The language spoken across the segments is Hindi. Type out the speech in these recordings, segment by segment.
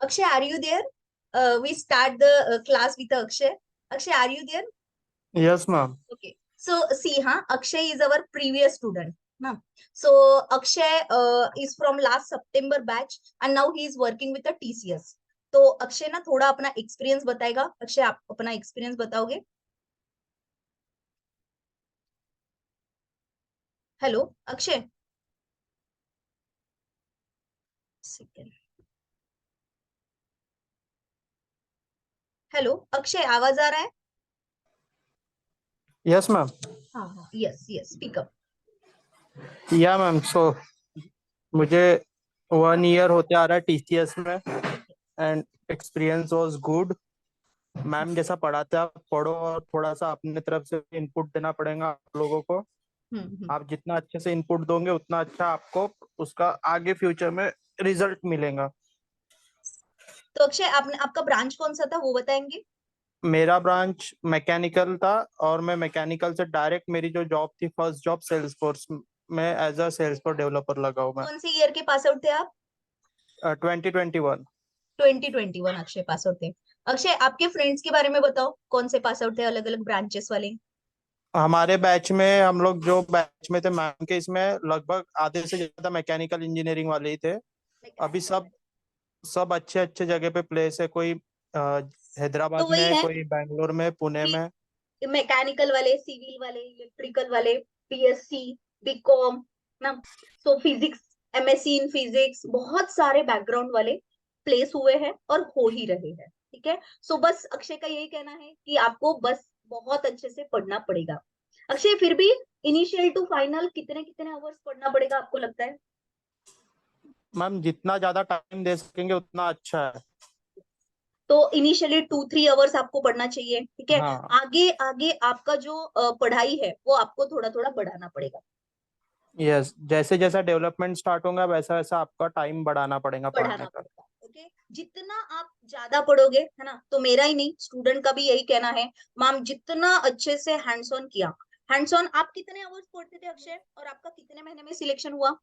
Akshay, are you there? We start the class with Akshay. Akshay, are you there? Yes, ma'am. Okay. So see, Akshay is our previous student. Na? So Akshay is from last September batch and now he is working with the TCS. तो अक्षय ना थोड़ा अपना एक्सपीरियंस बताएगा. अक्षय, आप अपना एक्सपीरियंस बताओगे? Hello Akshay. Second. Hello Akshay, आवाज आ रहा है? Yes, ma'am. हाँ हाँ, yes yes, speak up. Yeah, ma'am. So मुझे 1 year होते आ रहा है TCS में and experience was good. Ma'am जैसा पढ़ाते हैं आप पढ़ो और थोड़ा सा अपने तरफ से इनपुट देना पड़ेगा आप लोगों को. आप जितना अच्छे से इनपुट दोगे उतना अच्छा आपको उसका आगे फ्यूचर में रिजल्ट मिलेगा. तो अक्षय, आपने आपका ब्रांच कौन सा था वो बताएंगे? मेरा ब्रांच मैकेनिकल था और मैं मैकेनिकल से डायरेक्ट मेरी जो जॉब थी फर्स्ट जॉब सेल्स फोर्स में as a Salesforce developer लगा हूँ मैं. कौन से ईयर के पास आउट थे आप? 2021. 2021 अक्षय पास आउट थे. अक्षय, आपके फ्रेंड्स के बारे में बताओ, कौन से पास आउट थे अलग अलग ब्रांचेस वाले? हमारे बैच में हम लोग जो बैच में थे मैम के इसमें लगभग आधे से ज्यादा मैकेनिकल इंजीनियरिंग वाले ही थे. अभी सब सब अच्छे अच्छे जगह पे प्लेस है. कोई तो हैदराबाद में वही है, है कोई बैंगलोर में, पुणे कि में. मैकेनिकल वाले, सिविल वाले, इलेक्ट्रिकल वाले, बीएससी, बीकॉम ना, सो फिजिक्स, एमएससी इन फिजिक्स, बहुत सारे बैकग्राउंड वाले प्लेस हुए हैं और हो ही रहे हैं. ठीक है. सो बस अक्षय का यही कहना है कि आपको बस बहुत अच्छे से पढ़ना पड़ेगा. अक्षय, फिर भी इनिशियल टू फाइनल कितने कितने आवर्स पढ़ना पड़ेगा आपको लगता है? मैम जितना ज्यादा टाइम दे सकेंगे उतना अच्छा है. तो इनिशियली 2-3 आवर्स आपको पढ़ना चाहिए. ठीक है. हाँ. आगे आगे आपका जो पढ़ाई है वो आपको थोड़ा थोड़ा बढ़ाना पड़ेगा. यस, जैसे जैसा डेवलपमेंट स्टार्ट होगा वैसा वैसा आपका टाइम बढ़ाना पड़ेगा पढ़ने बढ़ाना का. पड़ेगा. ओके. जितना आप ज्यादा पढ़ोगे है ना, तो मेरा ही नहीं, स्टूडेंट का भी यही कहना है. मैम जितना अच्छे से हैंड्स ऑन किया. हैंड्स ऑन आप कितने आवर्स पढ़ते थे अक्षय, और आपका कितने महीने में सिलेक्शन हुआ?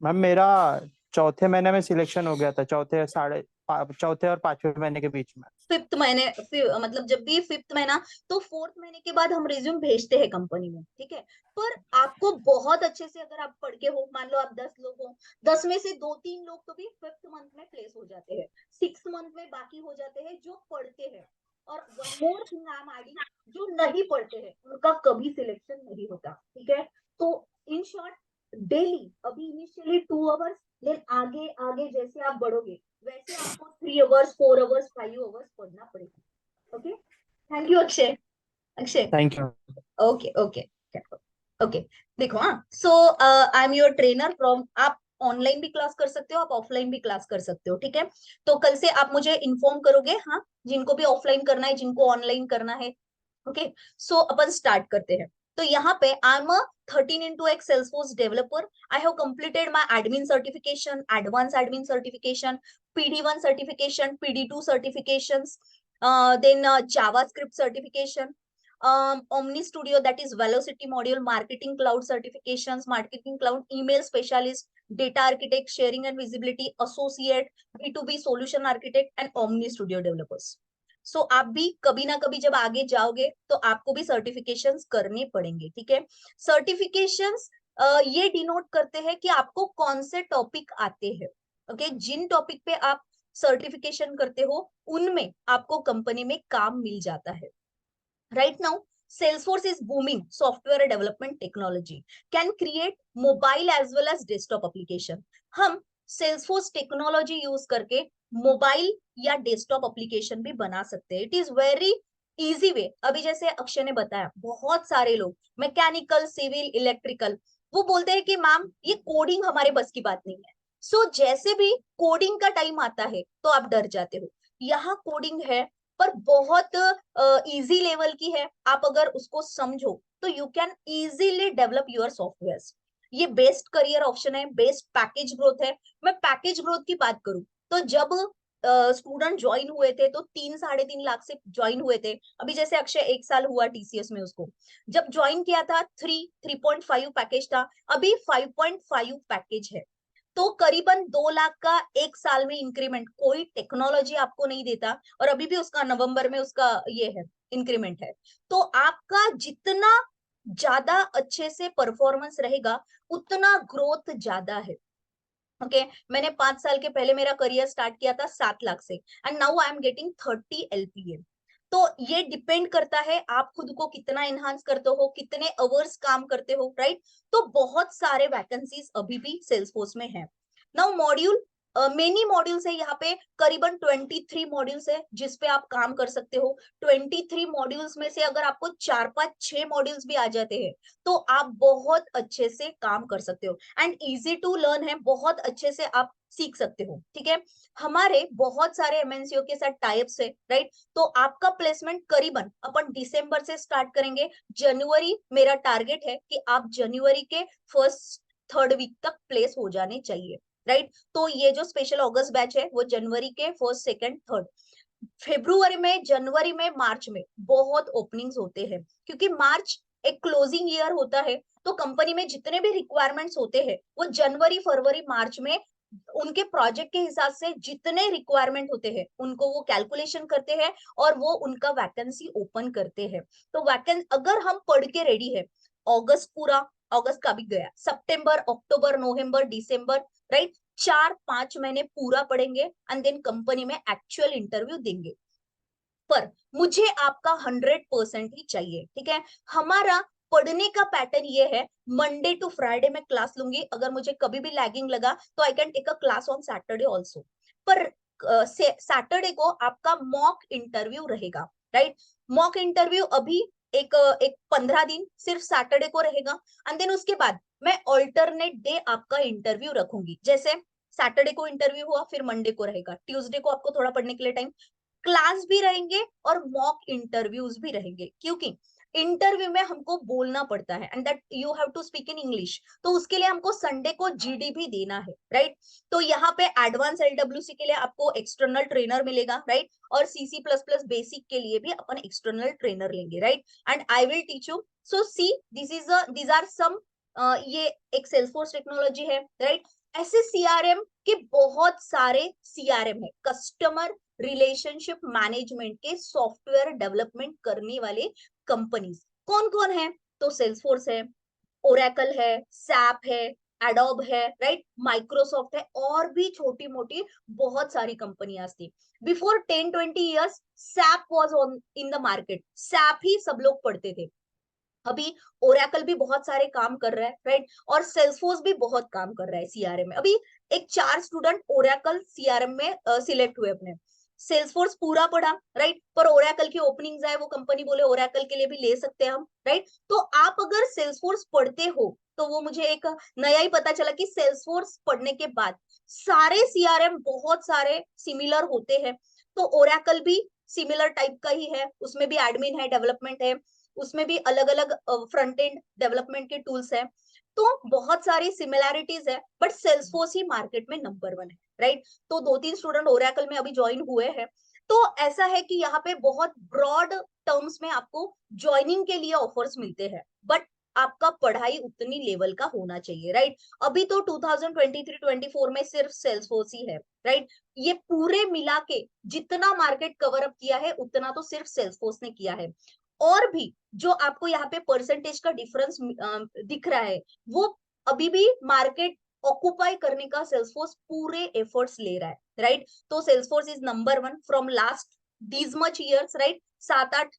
मैम मेरा चौथे महीने में सिलेक्शन हो गया था. चौथे और पांचवें महीने के बीच में. फिफ्थ महीने, मतलब जब भी फिफ्थ महीना, तो फोर्थ महीने के बाद हम रिज्यूम भेजते हैं कंपनी में. ठीक है. पर आपको बहुत अच्छे से अगर आप पढ़ के हो, मान लो आप 10 लोग हो, 10 में से 2-3 लोग तो भी फिफ्थ मंथ में प्लेस हो जाते हैं, 6 मंथ में बाकी हो जाते हैं जो पढ़ते हैं. और one more thing I am adding, जो नहीं पढ़ते हैं उनका कभी सिलेक्शन नहीं होता. ठीक है. तो इन शॉर्ट, डेली अभी इनिशियली 2 आवर्स, लेकिन आगे आगे जैसे आप बढ़ोगे वैसे आपको 3 आवर्स, 4 आवर्स, 5 आवर्स पढ़ना पड़ेगा. Okay. Thank you Akshay. Akshay. Thank you. Okay okay okay. देखो, so I am your trainer from, आप ऑनलाइन भी क्लास कर सकते हो, आप ऑफलाइन भी क्लास कर सकते हो. ठीक है. तो कल से आप मुझे इन्फॉर्म करोगे, हाँ, जिनको भी ऑफलाइन करना है, जिनको ऑनलाइन करना है. ओके. सो अपन स्टार्ट करते हैं. तो यहाँ पे I am a 13x Salesforce developer. I have completed my admin certification, advanced admin certification, PD1 certification, PD2 certifications, then JavaScript certification, Omni Studio, that is Velocity module, marketing cloud certifications, marketing cloud, email specialist, data architect, sharing and visibility associate, B2B solution architect, and Omni Studio developers. सो आप भी कभी ना कभी जब आगे जाओगे तो आपको भी सर्टिफिकेशंस करने पड़ेंगे. ठीक है. सर्टिफिकेशंस ये डिनोट करते हैं कि आपको कौन से टॉपिक आते हैं. ओके. जिन टॉपिक पे आप सर्टिफिकेशन करते हो उनमें आपको कंपनी में काम मिल जाता है. Right now, Salesforce is booming software development technology, can create mobile as well as desktop application. हम Salesforce टेक्नोलॉजी यूज करके मोबाइल या डेस्कटॉप एप्लीकेशन भी बना सकते हैं. It is very easy way. अभी जैसे अक्षय ने बताया, बहुत सारे लोग मैकेनिकल, सिविल, इलेक्ट्रिकल, वो बोलते हैं कि मैम ये कोडिंग हमारे बस की बात नहीं है. सो जैसे भी कोडिंग का टाइम आता है तो आप डर जाते हो. यहाँ कोडिंग है, पर बहुत इजी लेवल की है. आप अगर उसको समझो तो you can easily develop your software. ये बेस्ट करियर ऑप्शन है, बेस्ट पैकेज ग्रोथ है. मैं पैकेज ग्रोथ की बात करूं तो जब स्टूडेंट ज्वाइन हुए थे तो 3-3.5 लाख से ज्वाइन हुए थे. अभी जैसे अक्षय 1 साल हुआ टीसीएस में, उसको जब ज्वाइन किया था 3.5 पैकेज था, अभी 5.5 पैकेज है. तो करीबन 2 लाख का एक साल में इंक्रीमेंट कोई टेक्नोलॉजी आपको नहीं देता, और अभी भी उसका नवंबर में उसका ये है इंक्रीमेंट है। तो आपका जितना ज्यादा अच्छे से परफॉर्मेंस रहेगा उतना ग्रोथ ज्यादा है। ओके मैंने 5 साल के पहले मेरा करियर स्टार्ट किया था 7 लाख से, and now I am getting 30 LPA। तो ये डिपेंड करता है आप खुद को कितना एनहांस करते हो, कितने अवर्स काम करते हो, राइट। तो बहुत सारे वैकेंसीज अभी भी सेल्सफोर्स में है। नाउ मॉड्यूल, मेनी मॉड्यूल्स है यहाँ पे, करीबन 23 मॉड्यूल्स है जिसपे आप काम कर सकते हो। 23 मॉड्यूल्स में से अगर आपको 4-5-6 मॉड्यूल्स भी आ जाते हैं तो आप बहुत अच्छे से काम कर सकते हो, एंड इजी टू लर्न है, बहुत अच्छे से आप सीख सकते हो, ठीक है। हमारे बहुत सारे एमएनसीओ के साथ टाइप्स है, राइट। तो आपका प्लेसमेंट करीबन अपन दिसंबर से स्टार्ट करेंगे। जनवरी मेरा टारगेट है कि आप जनवरी के फर्स्ट 3rd वीक तक प्लेस हो जाने चाहिए, राइट। तो ये जो स्पेशल अगस्त बैच है वो जनवरी के फर्स्ट, सेकंड, थर्ड, फेब्रुवरी में, जनवरी में, मार्च में बहुत ओपनिंग्स होते हैं, क्योंकि मार्च एक क्लोजिंग ईयर होता है। तो कंपनी में जितने भी रिक्वायरमेंट्स होते हैं वो जनवरी, फरवरी, मार्च में उनके प्रोजेक्ट के हिसाब से जितने रिक्वायरमेंट होते हैं उनको वो कैलकुलेशन करते हैं और वो उनका वैकेंसी ओपन करते हैं। तो वैकेंसी अगर हम पढ़ के रेडी है, अगस्त पूरा, अगस्त का भी गया, सितंबर, अक्टूबर, नवंबर, दिसंबर, राइट, 4-5 महीने पूरा पढ़ेंगे एंड देन कंपनी में एक्चुअल इंटरव्यू देंगे। पर मुझे आपका 100% ही चाहिए, ठीक है। हमारा पढ़ने का पैटर्न ये है, मंडे टू फ्राइडे में क्लास लूंगी, अगर मुझे कभी भी लैगिंग लगा तो I can take a class on Saturday also. पर सैटरडे को आपका मॉक इंटरव्यू रहेगा, राइट। मॉक इंटरव्यू अभी एक 15 दिन सिर्फ सैटरडे को रहेगा, एंड देन उसके बाद मैं ऑल्टरनेट डे आपका इंटरव्यू रखूंगी। जैसे सैटरडे को इंटरव्यू हुआ, फिर मंडे को रहेगा, ट्यूसडे को आपको थोड़ा पढ़ने के लिए टाइम, क्लास भी रहेंगे और मॉक इंटरव्यूज भी रहेंगे, क्योंकि इंटरव्यू में हमको बोलना पड़ता है and that you have to speak in English. तो उसके लिए हमको संडे को जीडी भी देना है, राइट। तो यहाँ पे एडवांस एलडब्ल्यूसी के लिए आपको एक्सटर्नल ट्रेनर मिलेगा, राइट। और सीसी प्लस प्लस बेसिक के लिए भी अपन एक्सटर्नल ट्रेनर लेंगे, right. And I will teach you. So see these are some, ये एक सेल्सफोर्स टेक्नोलॉजी है, राइट। ऐसे सीआरएम के बहुत सारे सीआरएम है, कस्टमर रिलेशनशिप मैनेजमेंट के सॉफ्टवेयर डेवलपमेंट करने वाले कंपनीज कौन कौन है? तो सेल्सफोर्स है, ओरेकल है, सैप है, एडोब है, राइट, माइक्रोसॉफ्ट है, और भी छोटी मोटी बहुत सारी कंपनियां थी। Before 10-20 years SAP was on in the market, SAP ही सब लोग पढ़ते थे। अभी ओरेकल भी बहुत सारे काम कर रहा है, राइट, और सेल्सफोर्स भी बहुत काम कर रहा है सीआरएम में। अभी एक 4 स्टूडेंट ओरेकल सीआरएम में सिलेक्ट हुए अपने। सेल्सफोर्स पूरा पढ़ा, राइट, पर ओरेकल की ओपनिंग्स आए, वो कंपनी बोले ओरेकल के लिए भी ले सकते हैं हम, राइट। तो आप अगर सेल्सफोर्स पढ़ते हो तो वो मुझे एक नया ही पता चला कि सेल्सफोर्स पढ़ने के बाद सारे सीआरएम बहुत सारे सिमिलर होते हैं। तो ओरेकल भी सिमिलर टाइप का ही है, उसमें भी एडमिन है, डेवलपमेंट है, उसमें भी अलग अलग फ्रंट एंड डेवलपमेंट के टूल्स है। तो बहुत सारी सिमिलैरिटीज है, बट सेल्सफोर्स ही मार्केट में नंबर 1 है, राइट। तो 2-3 स्टूडेंट ओरेकल में अभी ज्वाइन हुए हैं। तो ऐसा है कि यहाँ पे बहुत ब्रॉड टर्म्स में आपको ज्वाइनिंग के लिए ऑफर्स मिलते हैं, बट आपका पढ़ाई उतनी लेवल का होना चाहिए, राइट। अभी तो 2023-24 में सिर्फ सेल्सफोर्स ही है, राइट। ये पूरे मिला के जितना मार्केट कवर अप किया है उतना तो सिर्फ सेल्सफोर्स ने किया है। और भी जो आपको यहाँ पे परसेंटेज का डिफरेंस दिख रहा है, वो अभी भी मार्केट ऑक्युपाई करने का सेल्सफोर्स पूरे एफर्ट्स ले रहा है, राइट। तो Salesforce is number 1 from last these much years, right. 7-8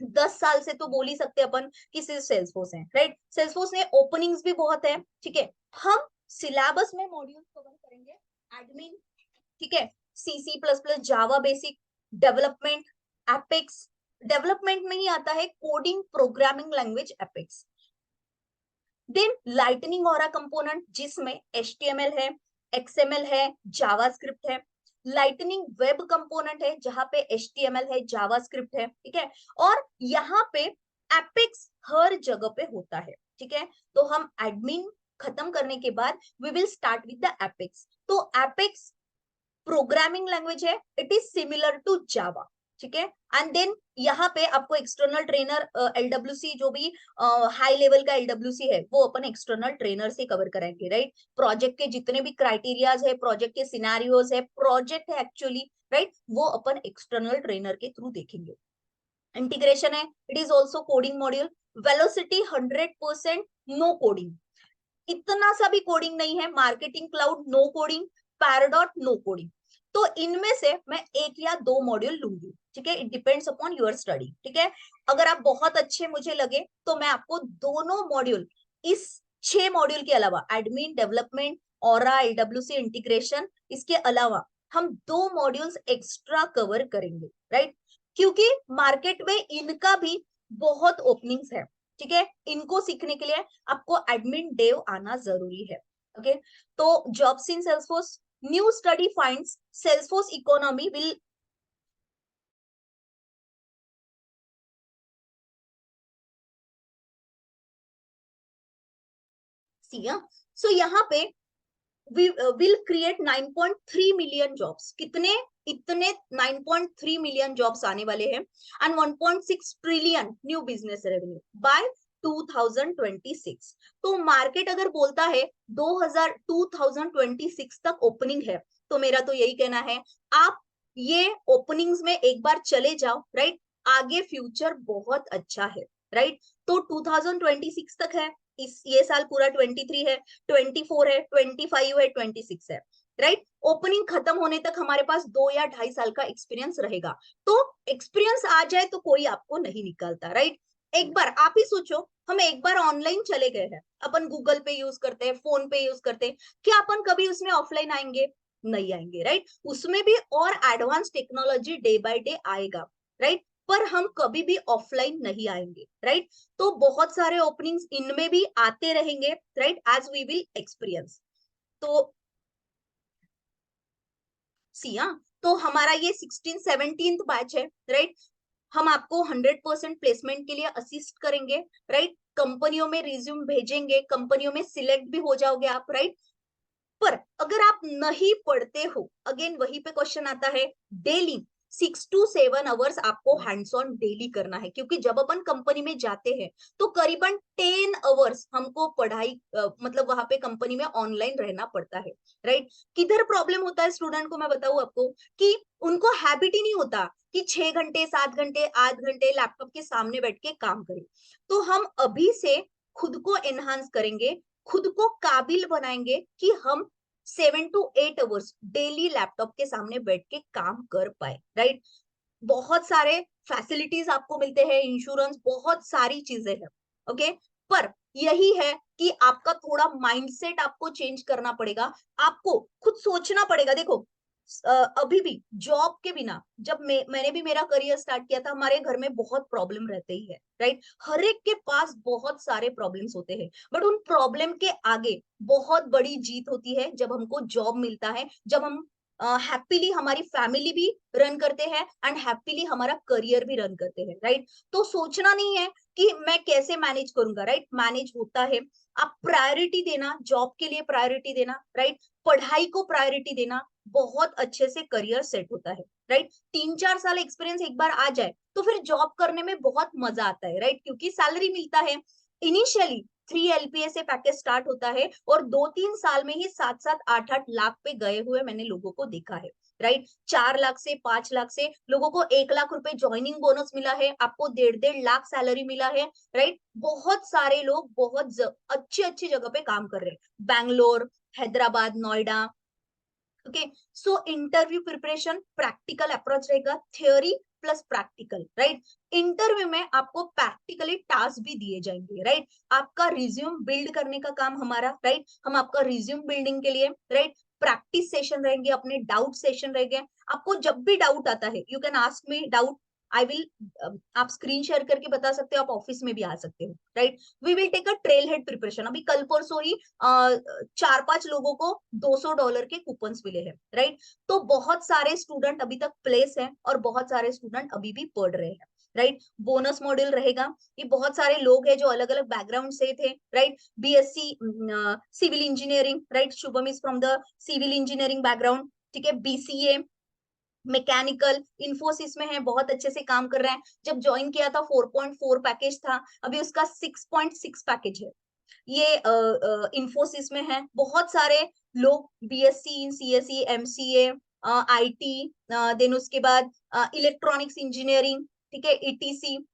10 साल से तो बोल ही सकते अपन कि सिर्फ सेल्सफोर्स है, राइट। सेल्सफोर्स ने ओपनिंग्स भी बहुत है, ठीक है। हम सिलेबस में मॉड्यूल्स कवर करेंगे, एडमिन, ठीक है, CC plus plus, Java basic, development, Apex, development में ही आता है coding programming language Apex, then lightning aura component जिसमें HTML है, XML है, जावास्क्रिप्ट है, लाइटनिंग वेब कंपोनेंट है जहां पे HTML है, जावास्क्रिप्ट है, ठीक है। और यहाँ पे एपिक्स हर जगह पे होता है, ठीक है। तो हम एडमिन खत्म करने के बाद we will start with the Apex. तो एपिक्स प्रोग्रामिंग लैंग्वेज है, it is similar to Java, ठीक है। एंड देन यहाँ पे आपको एक्सटर्नल ट्रेनर LWC जो भी हाई लेवल का LWC है वो अपन एक्सटर्नल ट्रेनर से कवर कराएंगे, राइट। प्रोजेक्ट के जितने भी क्राइटेरियाज है, प्रोजेक्ट के सिनेरियोज है, प्रोजेक्ट है एक्चुअली, राइट, वो अपन एक्सटर्नल ट्रेनर के थ्रू देखेंगे। इंटीग्रेशन है, it is also coding module. Velocity 100% no coding, इतना सा भी कोडिंग नहीं है। Marketing cloud no coding, Pardot no coding. तो इनमें से मैं एक या दो मॉड्यूल लूंगी, ठीक है। It depends upon your study, ठीक है। अगर आप बहुत अच्छे मुझे लगे तो मैं आपको दोनों मॉड्यूल, इस 6 मॉड्यूल के अलावा, admin, development, aura, LWC, integration, इसके अलावा हम 2 मॉड्यूल्स एक्स्ट्रा कवर करेंगे, राइट। क्योंकि मार्केट में इनका भी बहुत ओपनिंग्स है, ठीक है। इनको सीखने के लिए आपको एडमिन डेव आना जरूरी है, ओके। तो jobs in Salesforce, new study finds Salesforce economy will see. So यहाँ पे विल क्रिएट 9.3 मिलियन जॉब्स। कितने? इतने 9.3 मिलियन जॉब्स आने वाले हैं and 1.6 trillion new business revenue by 2026। तो मार्केट अगर बोलता है 2026 तक ओपनिंग है, तो मेरा तो यही कहना है, आप ये ओपनिंग्स में एक बार चले जाओ, राइट। आगे फ्यूचर बहुत अच्छा है, राइट। तो 2026 तक है, इस ये साल पूरा 23 है, 24 है, 25 है, 26 है, राइट। ओपनिंग खत्म होने तक हमारे पास 2 या 2.5 साल का एक्सपीरियंस रहेगा। तो एक्सपीरियंस आ जाए तो कोई आपको नहीं निकालता, राइट। एक बार आप ही सोचो, हम एक बार ऑनलाइन चले गए हैं, अपन गूगल पे यूज करते हैं, फोन पे यूज करते हैं, क्या अपन कभी उसमें ऑफलाइन आएंगे? नहीं आएंगे, राइट। उसमें भी और advance technology day by day आएगा, राइट। पर हम कभी भी ऑफलाइन नहीं आएंगे, राइट। तो बहुत सारे ओपनिंग्स इनमें भी आते रहेंगे, right, as we will experience. तो सिया, तो हमारा ये 16-17 बैच है, राइट। हम आपको 100% प्लेसमेंट के लिए असिस्ट करेंगे, राइट। कंपनियों में रिज्यूम भेजेंगे, कंपनियों में सिलेक्ट भी हो जाओगे आप, राइट। पर अगर आप नहीं पढ़ते हो, अगेन वही पे क्वेश्चन आता है, डेली 6 to 7 आवर्स आपको हैंड्स ऑन डेली करना है। क्योंकि जब अपन कंपनी में जाते हैं तो करीबन 10 आवर्स हमको पढ़ाई मतलब वहां पे कंपनी में ऑनलाइन रहना पड़ता है, राइट। किधर प्रॉब्लम होता है स्टूडेंट को मैं बताऊं आपको, कि उनको हैबिट ही नहीं होता कि 6 घंटे 7 घंटे 8 घंटे लैपटॉप के सामने बैठ के काम करें। तो हम अभी से खुद को एनहांस करेंगे, खुद को काबिल बनाएंगे कि हम 7 to 8 आवर्स डेली लैपटॉप के सामने बैठ के काम कर पाए, राइट। बहुत सारे फैसिलिटीज आपको मिलते हैं, इंश्योरेंस, बहुत सारी चीजें हैं, ओके। पर यही है कि आपका थोड़ा माइंडसेट आपको चेंज करना पड़ेगा, आपको खुद सोचना पड़ेगा। देखो, अभी भी जॉब के बिना, जब मैंने भी मेरा करियर स्टार्ट किया था, हमारे घर में बहुत प्रॉब्लम रहते ही है, राइट। हर एक के पास बहुत सारे प्रॉब्लम्स होते हैं, बट उन प्रॉब्लम के आगे बहुत बड़ी जीत होती है जब हमको जॉब मिलता है, जब हम हैप्पीली हमारी फैमिली भी रन करते हैं एंड हैप्पीली हमारा करियर भी रन करते हैं, राइट। तो सोचना नहीं है कि मैं कैसे मैनेज करूंगा, राइट। मैनेज होता है। आप प्रायोरिटी देना, जॉब के लिए प्रायोरिटी देना, राइट। पढ़ाई को प्रायोरिटी देना, बहुत अच्छे से करियर सेट होता है, राइट। 3-4 साल एक्सपीरियंस एक बार आ जाए तो फिर जॉब करने में बहुत मजा आता है, राइट। क्योंकि सैलरी मिलता है। इनिशियली 3 LPA से पैकेज स्टार्ट होता है और 2-3 साल में ही 7-7 8-8 लाख पे गए हुए मैंने लोगों को देखा है, राइट। 4 लाख से 5 लाख से लोगों को 1 लाख रुपए ज्वाइनिंग बोनस मिला है, आपको 1.5-1.5 लाख सैलरी मिला है, राइट। बहुत सारे लोग बहुत अच्छी अच्छी जगह पे काम कर रहे हैं, Bangalore, Hyderabad, Noida, okay. So interview preparation practical approach रहेगा, theory plus practical, right. Interview में आपको प्रैक्टिकली टास्क भी दिए जाएंगे, राइट। आपका रिज्यूम बिल्ड करने का काम हमारा, राइट। हम आपका रिज्यूम बिल्डिंग के लिए, राइट, प्रैक्टिस सेशन रहेंगे, अपने डाउट सेशन रहेंगे। आपको जब भी डाउट आता है you can ask me doubt, I will, आप स्क्रीन शेयर करके बता सकते हो, आप ऑफिस में भी आ सकते हो, right. We will take a Trailhead preparation. अभी कल परसों ही 4-5 लोगों को $200 के कूपन्स मिले हैं, राइट। तो बहुत सारे स्टूडेंट अभी तक प्लेस हैं और बहुत सारे स्टूडेंट अभी भी पढ़ रहे हैं, राइट। बोनस मॉड्यूल रहेगा। ये बहुत सारे लोग हैं जो अलग अलग बैकग्राउंड से थे, right. BSc civil engineering, right, Shubham is from the civil engineering background, ठीक है। BCA, मैकेनिकल, इन्फोसिस में है, बहुत अच्छे से काम कर रहे हैं। जब ज्वाइन किया था 4.4 पैकेज था, अभी उसका 6.6 पैकेज है। ये इन्फोसिस में है। बहुत सारे लोग BSc, CSE, MCA, IT, then उसके बाद इलेक्ट्रॉनिक्स इंजीनियरिंग, ठीक है, ईटीसी,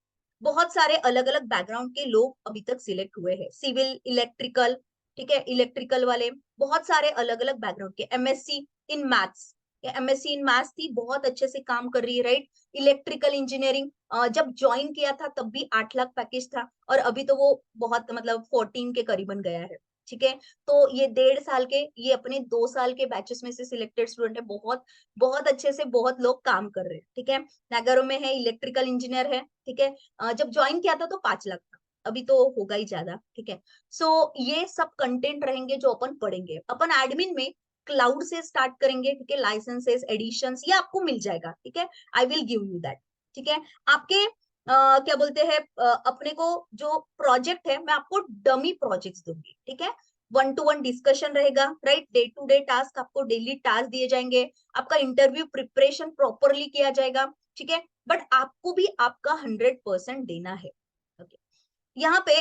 बहुत सारे अलग अलग बैकग्राउंड के लोग अभी तक सिलेक्ट हुए हैं। सिविल, इलेक्ट्रिकल, ठीक है, इलेक्ट्रिकल वाले, बहुत सारे अलग अलग बैकग्राउंड के। MSc in maths, MSc in maths थी, बहुत अच्छे से काम कर रही है, राइट। इलेक्ट्रिकल इंजीनियरिंग, जब ज्वाइन किया था तब भी 8 लाख पैकेज था, और अभी तो वो बहुत मतलब 14 के करीबन गया है, ठीक है। तो ये 1.5 साल के, ये अपने 2 साल के बैचेस में से सिलेक्टेड स्टूडेंट है। बहुत बहुत अच्छे से बहुत लोग काम कर रहे हैं, ठीक है। नागारो में है, इलेक्ट्रिकल इंजीनियर है, ठीक है। जब ज्वाइन किया था तो 5 लाख था, अभी तो होगा ही ज्यादा, ठीक है। सो ये सब कंटेंट रहेंगे जो अपन पढ़ेंगे। अपन एडमिन में क्लाउड से स्टार्ट करेंगे, ठीक है। लाइसेंसेस, एडिशंस, ये आपको मिल जाएगा, ठीक है। I will give you that, ठीक है। आपके क्या बोलते हैं, अपने को जो प्रोजेक्ट है, मैं आपको डमी प्रोजेक्ट्स दूंगी, ठीक है। 1-to-1 डिस्कशन रहेगा, right. Day to day task, आपको डेली टास्क दिए जाएंगे। आपका इंटरव्यू प्रिपरेशन प्रॉपरली किया जाएगा, ठीक है। बट आपको भी आपका 100% देना है। okay. यहाँ पे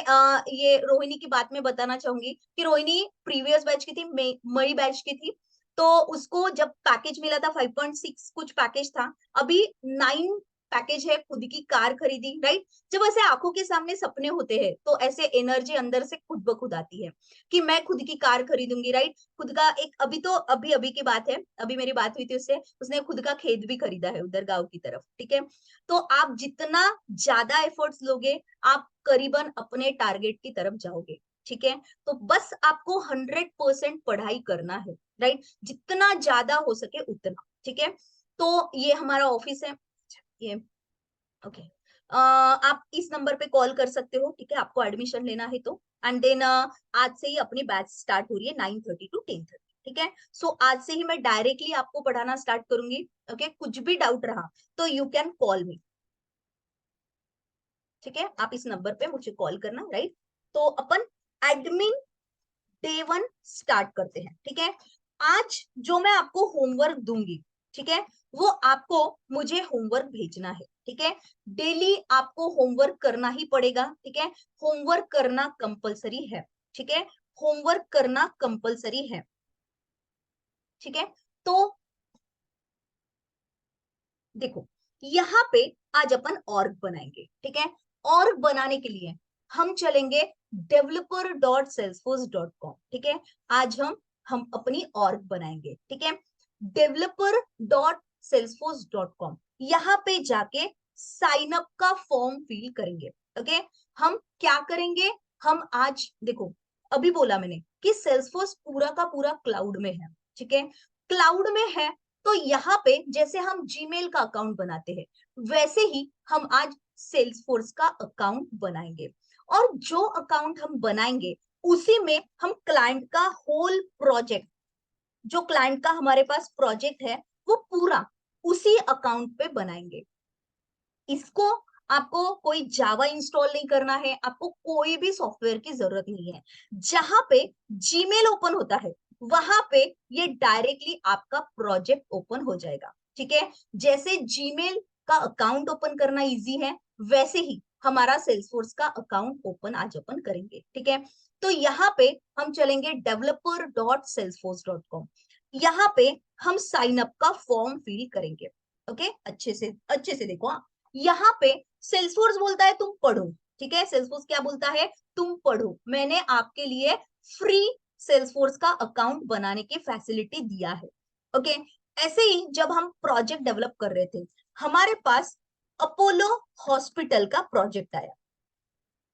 ये रोहिणी की बात में बताना चाहूंगी कि रोहिणी प्रीवियस बैच की थी, मई बैच की थी। तो उसको जब पैकेज मिला था 5.6 कुछ पैकेज था, अभी 9 पैकेज है। खुद की कार खरीदी, राइट। जब ऐसे आंखों के सामने सपने होते हैं तो ऐसे एनर्जी अंदर से खुद ब खुद आती है कि मैं खुद की कार खरीदूंगी, राइट। खुद का एक, अभी तो अभी अभी की बात है, अभी मेरी बात हुई थी उससे, उसने खुद का खेत भी खरीदा है उधर गांव की तरफ, ठीक है। तो आप जितना ज्यादा एफर्ट्स लोगे, आप करीबन अपने टारगेट की तरफ जाओगे, ठीक है। तो बस आपको 100% पढ़ाई करना है, राइट। जितना ज्यादा हो सके उतना, ठीक है। तो ये हमारा ऑफिस है, ये ओके। आप इस नंबर पे कॉल कर सकते हो, ठीक है, आपको एडमिशन लेना है तो। एंड देन आज से ही अपनी बैच स्टार्ट हो रही है 9:30 to 10:30, ठीक है। सो आज से ही मैं डायरेक्टली आपको पढ़ाना स्टार्ट करूंगी, ओके। कुछ भी डाउट रहा तो यू कैन कॉल मी, ठीक है। आप इस नंबर पे मुझे कॉल करना, राइट। तो अपन एडमिन डे 1 स्टार्ट करते हैं, ठीक है। आज जो मैं आपको होमवर्क दूंगी, ठीक है, वो आपको मुझे होमवर्क भेजना है, ठीक है। डेली आपको होमवर्क करना ही पड़ेगा, ठीक है। होमवर्क करना कंपलसरी है, ठीक है। होमवर्क करना कंपलसरी है, ठीक है। तो देखो, यहाँ पे आज अपन ऑर्ग बनाएंगे, ठीक है। ऑर्ग बनाने के लिए हम चलेंगे developer.salesforce.com, ठीक है। आज हम अपनी ऑर्ग बनाएंगे, ठीक है। developer.salesforce.com, यहाँ पे जाके साइन अप का फॉर्म फिल करेंगे, ओके। हम क्या करेंगे, हम आज देखो, अभी बोला मैंने कि सेल्सफोर्स पूरा का पूरा क्लाउड में है, ठीक है। क्लाउड में है तो यहाँ पे जैसे हम जीमेल का अकाउंट बनाते हैं, वैसे ही हम आज सेल्सफोर्स का अकाउंट बनाएंगे। और जो अकाउंट हम बनाएंगे उसी में हम क्लाइंट का होल प्रोजेक्ट, जो क्लाइंट का हमारे पास प्रोजेक्ट है, वो पूरा उसी अकाउंट पे बनाएंगे। इसको आपको कोई जावा इंस्टॉल नहीं करना है, आपको कोई भी सॉफ्टवेयर की जरूरत नहीं है। जहां पे जीमेल ओपन होता है वहां पे ये डायरेक्टली आपका प्रोजेक्ट ओपन हो जाएगा, ठीक है। जैसे जीमेल का अकाउंट ओपन करना इजी है, वैसे ही हमारा सेल्सफोर्स का अकाउंट ओपन आज अपन करेंगे, ठीक है। तो यहाँ पे हम चलेंगे developer.salesforce.com, यहाँ पे हम साइन अप का फॉर्म फिल करेंगे, ओके। अच्छे से देखो, यहाँ पे सेल्सफोर्स बोलता है तुम पढ़ो, ठीक है। सेल्सफोर्स क्या बोलता है, तुम पढ़ो। मैंने आपके लिए फ्री सेल्सफोर्स का अकाउंट बनाने की फैसिलिटी दिया है, ओके। ऐसे ही जब हम प्रोजेक्ट डेवलप कर रहे थे, हमारे पास अपोलो हॉस्पिटल का प्रोजेक्ट आया,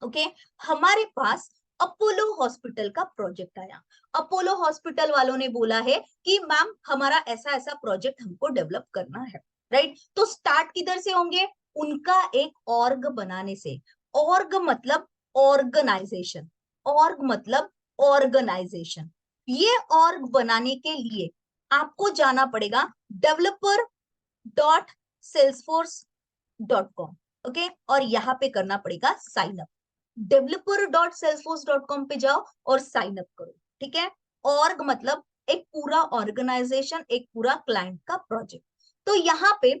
ओके। हमारे पास अपोलो हॉस्पिटल का प्रोजेक्ट आया। अपोलो हॉस्पिटल वालों ने बोला है कि मैम हमारा ऐसा ऐसा प्रोजेक्ट हमको डेवलप करना है, राइट। तो स्टार्ट किधर से होंगे, उनका एक ऑर्ग बनाने से। ऑर्ग मतलब ऑर्गेनाइजेशन, ऑर्ग मतलब ऑर्गेनाइजेशन। ये ऑर्ग बनाने के लिए आपको जाना पड़ेगा developer.salesforce.com, ओके। और यहाँ पे करना पड़ेगा साइन अप। developer.salesforce.com पे जाओ और साइन अप करो, ठीक है। ऑर्ग मतलब एक पूरा ऑर्गेनाइजेशन, एक पूरा क्लाइंट का प्रोजेक्ट। तो यहाँ पे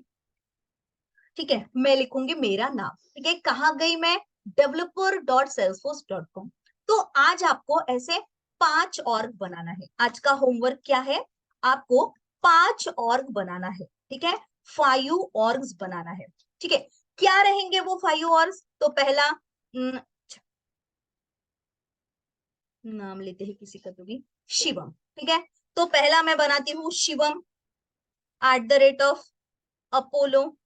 ठीक है मैं लिखूंगी मेरा नाम, ठीक है कहाँ गई मैं, developer.salesforce.com। तो आज आपको ऐसे 5 ऑर्ग बनाना है। आज का होमवर्क क्या है, आपको 5 ऑर्ग बनाना है, ठीक है 5 ऑर्ग्स बनाना है, ठीक है। क्या रहेंगे वो 5 ऑर्ग्स, तो पहला नाम लेते हैं किसी का तो भी, शिवम, ठीक है। तो पहला मैं बनाती हूँ शिवम @ अपोलो।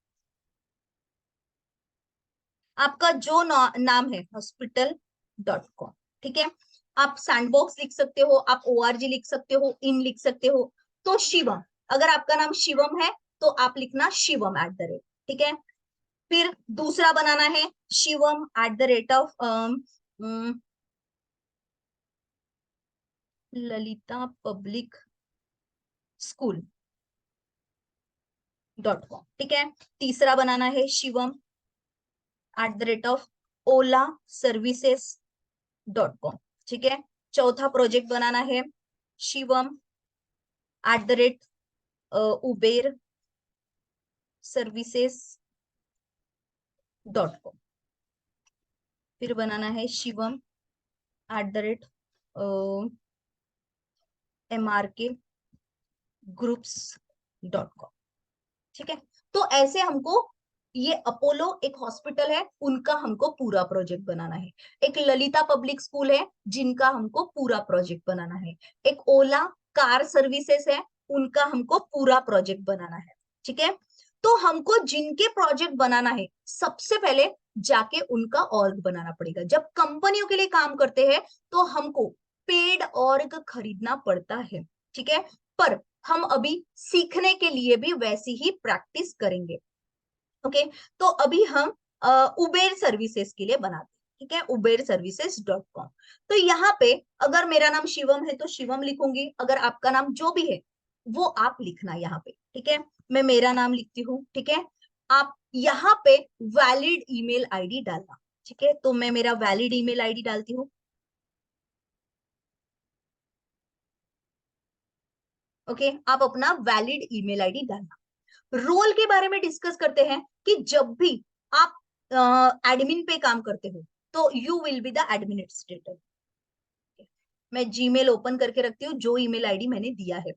आपका जो नाम है hospital.com, ठीक है। आप सैंडबॉक्स लिख सकते हो, आप ORG लिख सकते हो, इन लिख सकते हो। तो शिवम, अगर आपका नाम शिवम है तो आप लिखना शिवम @ ठीक है। फिर दूसरा बनाना है शिवम @ ललिता पब्लिक स्कूल.com, ठीक है। तीसरा बनाना है शिवम @ola services.com, ठीक है। चौथा प्रोजेक्ट बनाना है शिवम @uber services.com। फिर बनाना है शिवम @mrkgroups.com, ठीक है। तो ऐसे हमको, ये अपोलो एक हॉस्पिटल है, उनका हमको पूरा प्रोजेक्ट बनाना है। एक ललिता पब्लिक स्कूल है, जिनका हमको पूरा प्रोजेक्ट बनाना है। एक ओला कार सर्विसेज है, उनका हमको पूरा प्रोजेक्ट बनाना है, ठीक है। तो हमको जिनके प्रोजेक्ट बनाना है सबसे पहले जाके उनका ऑर्ग बनाना पड़ेगा। जब कंपनियों के लिए काम करते हैं तो हमको पेड ऑर्ग खरीदना पड़ता है, ठीक है। पर हम अभी सीखने के लिए भी वैसी ही प्रैक्टिस करेंगे, ओके। तो अभी हम उबेर सर्विसेज के लिए बनाते हैं, ठीक है uberservices.com। तो यहाँ पे अगर मेरा नाम शिवम है तो शिवम लिखूंगी, अगर आपका नाम जो भी है वो आप लिखना यहाँ पे, ठीक है। मैं मेरा नाम लिखती हूँ, ठीक है। आप यहाँ पे वैलिड ईमेल आईडी डालना, ठीक है। तो मैं मेरा वैलिड ईमेल आईडी डालती हूँ, ओके। आप अपना वैलिड ईमेल आईडी डालना। रोल के बारे में डिस्कस करते हैं कि जब भी आप एडमिन पे काम करते हो तो you will be the administrator. मैं जीमेल ओपन करके रखती हूँ, जो ईमेल आईडी मैंने दिया है।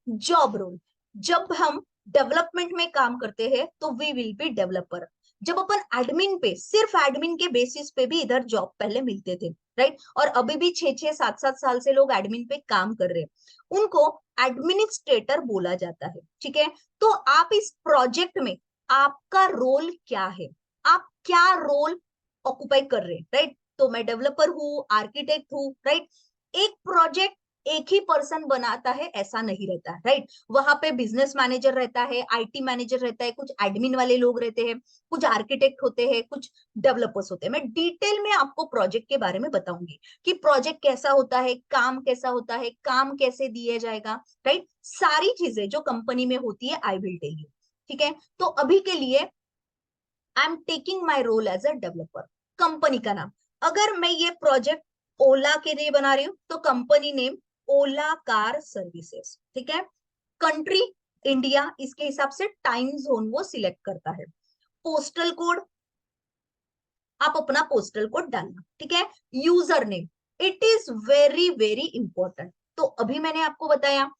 जॉब रोल, जब हम डेवलपमेंट में काम करते हैं तो वी विल बी डेवलपर। जब अपन एडमिन पे, सिर्फ एडमिन के बेसिस पे भी इधर जॉब पहले मिलते थे, राइट। और अभी भी 6-6 7-7 साल से लोग एडमिन पे काम कर रहे हैं, उनको एडमिनिस्ट्रेटर बोला जाता है, ठीक है। तो आप इस प्रोजेक्ट में आपका रोल क्या है, आप क्या रोल ऑक्युपाई कर रहे हैं, राइट। तो मैं डेवलपर हूँ, आर्किटेक्ट हूँ, राइट। एक प्रोजेक्ट एक ही पर्सन बनाता है ऐसा नहीं रहता, राइट। वहां पे बिजनेस मैनेजर रहता है, IT मैनेजर रहता है, कुछ एडमिन वाले लोग रहते हैं, कुछ आर्किटेक्ट होते हैं, कुछ डेवलपर्स होते हैं। मैं डिटेल में आपको प्रोजेक्ट के बारे में बताऊंगी कि प्रोजेक्ट कैसा होता है, काम कैसा होता है, काम कैसे दिया जाएगा, राइट। सारी चीजें जो कंपनी में होती है आई विल टेल यू, ठीक है। तो अभी के लिए I am taking my role as a developer. Company का नाम, अगर मैं ये प्रोजेक्ट ओला के लिए बना रही हूँ तो कंपनी नेम ओला कार सर्विसेज, ठीक है। कंट्री इंडिया, इसके हिसाब से टाइम जोन वो सिलेक्ट करता है। पोस्टल कोड, आप अपना पोस्टल कोड डालना, ठीक है। User name, it is very very important. तो अभी मैंने आपको बताया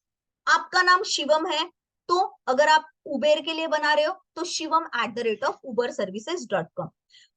आपका नाम शिवम है, तो अगर आप उबेर के लिए बना रहे हो तो शिवम @uberservices.com।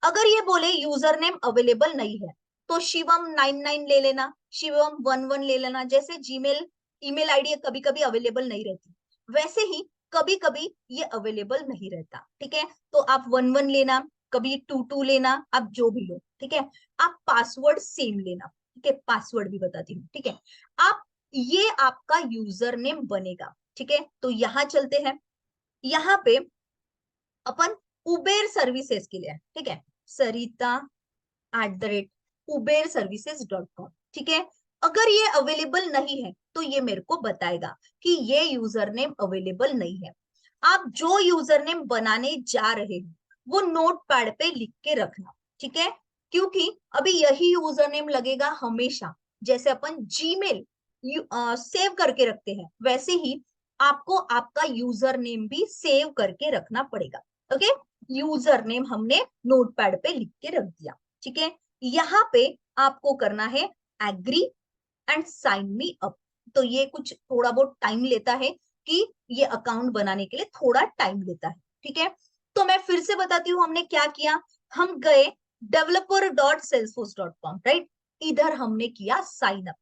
अगर ये बोले यूजर नेम अवेलेबल नहीं है तो शिवम 99 ले लेना, शिवम 11 ले लेना। जैसे जीमेल ईमेल आईडी कभी कभी अवेलेबल नहीं रहती, वैसे ही कभी कभी ये अवेलेबल नहीं रहता, ठीक है। तो आप 11 लेना, कभी 22 लेना, आप जो भी लो, ठीक है। आप पासवर्ड सेम लेना, ठीक है। पासवर्ड भी बताती हूँ, ठीक है। आप, ये आपका यूजर नेम बनेगा, ठीक है। तो यहाँ चलते हैं, यहाँ पे अपन उबेर सर्विसेज के लिए, ठीक है, सरिता @uberservices.com, ठीक है। अगर ये अवेलेबल नहीं है तो ये मेरे को बताएगा कि ये यूजर नेम अवेलेबल नहीं है। आप जो यूजर नेम बनाने जा रहे हो वो नोट पैड पे लिख के रखना, ठीक है। क्योंकि अभी यही यूजर नेम लगेगा हमेशा। जैसे अपन जीमेल सेव करके रखते हैं, वैसे ही आपको आपका यूजर नेम भी सेव करके रखना पड़ेगा। ओके, यूजर नेम हमने नोटपैड पे लिख के रख दिया, ठीक है। यहाँ पे आपको करना है agree and sign me up. तो ये कुछ थोड़ा बहुत टाइम लेता है, कि ये अकाउंट बनाने के लिए थोड़ा टाइम लेता है, ठीक है। तो मैं फिर से बताती हूँ हमने क्या किया। हम गए developer.salesforce.com, राइट। इधर हमने किया साइन अप।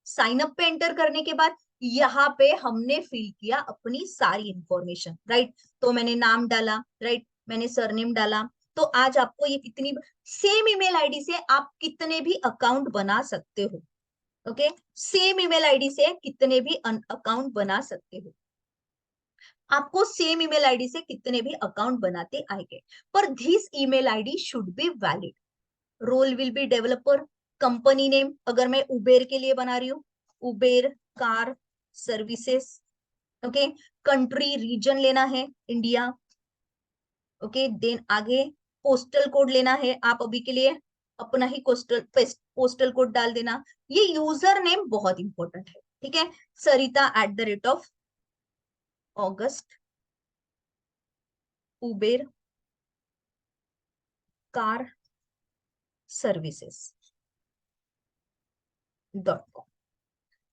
साइन अप पे एंटर करने के बाद यहाँ पे हमने फिल किया अपनी सारी इंफॉर्मेशन, राइट। तो मैंने नाम डाला, राइट, मैंने सरनेम डाला। तो आज आपको ये कितनी सेम ईमेल आईडी से आप कितने भी अकाउंट बना सकते हो। ओके, सेम ईमेल आईडी से कितने भी अकाउंट बना सकते हो। आपको सेम ईमेल आईडी से कितने भी अकाउंट बनाते आएंगे, पर this email ID should be valid. Role will be developer. Company name अगर मैं उबेर के लिए बना रही हूँ, Uber car services. Okay, country region लेना है इंडिया। ओके, देन आगे पोस्टल कोड लेना है। आप अभी के लिए अपना ही पोस्टल कोड डाल देना। ये यूजर नेम बहुत इंपॉर्टेंट है, ठीक है। Sarita@ऑगस्ट उबेर कार सर्विसेज .com,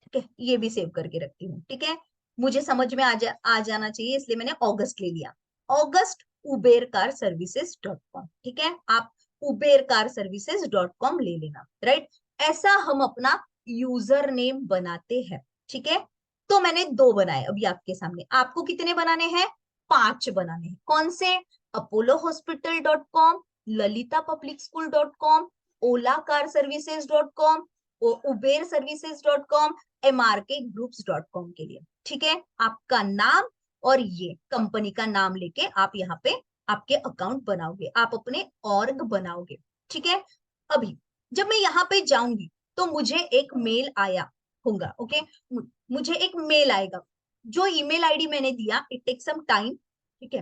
ठीक है। ये भी सेव करके रखती हूँ, ठीक है। मुझे समझ में आ जाना चाहिए, इसलिए मैंने अगस्त ले लिया। अगस्त उबेर कार सर्विसेज .com, ठीक है। आप उबेर कार सर्विसेज .com ले लेना, राइट। ऐसा हम अपना यूजर नेम बनाते हैं, ठीक है। तो मैंने 2 बनाए अभी आपके सामने। आपको कितने बनाने हैं? 5 बनाने हैं। कौन से? apollohospital.com, lalitapublicschool.com, Ola car services .com, Uber services .com, mrkgroups.com के लिए, ठीक है। आपका नाम और ये कंपनी का नाम लेके आप यहाँ पे आपके अकाउंट बनाओगे, आप अपने ऑर्ग बनाओगे, ठीक है। अभी जब मैं यहाँ पे जाऊंगी तो मुझे एक मेल आया होगा, ओके। मुझे एक मेल आएगा। जो ईमेल आईडी मैंने दिया, इट टेक सम टाइम, ठीक है।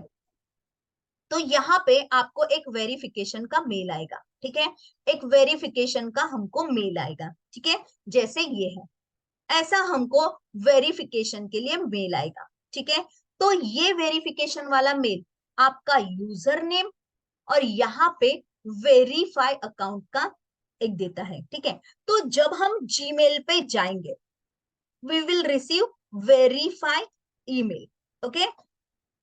तो यहाँ पे आपको एक वेरिफिकेशन का मेल आएगा, ठीक है। एक वेरिफिकेशन का हमको मेल आएगा, ठीक है। जैसे ये है, ऐसा हमको वेरिफिकेशन के लिए मेल आएगा, ठीक है। तो ये वेरिफिकेशन वाला मेल आपका यूजर नेम और यहाँ पे वेरीफाई अकाउंट का एक देता है, ठीक है। तो जब हम जीमेल पे जाएंगे, we will receive verify email, okay.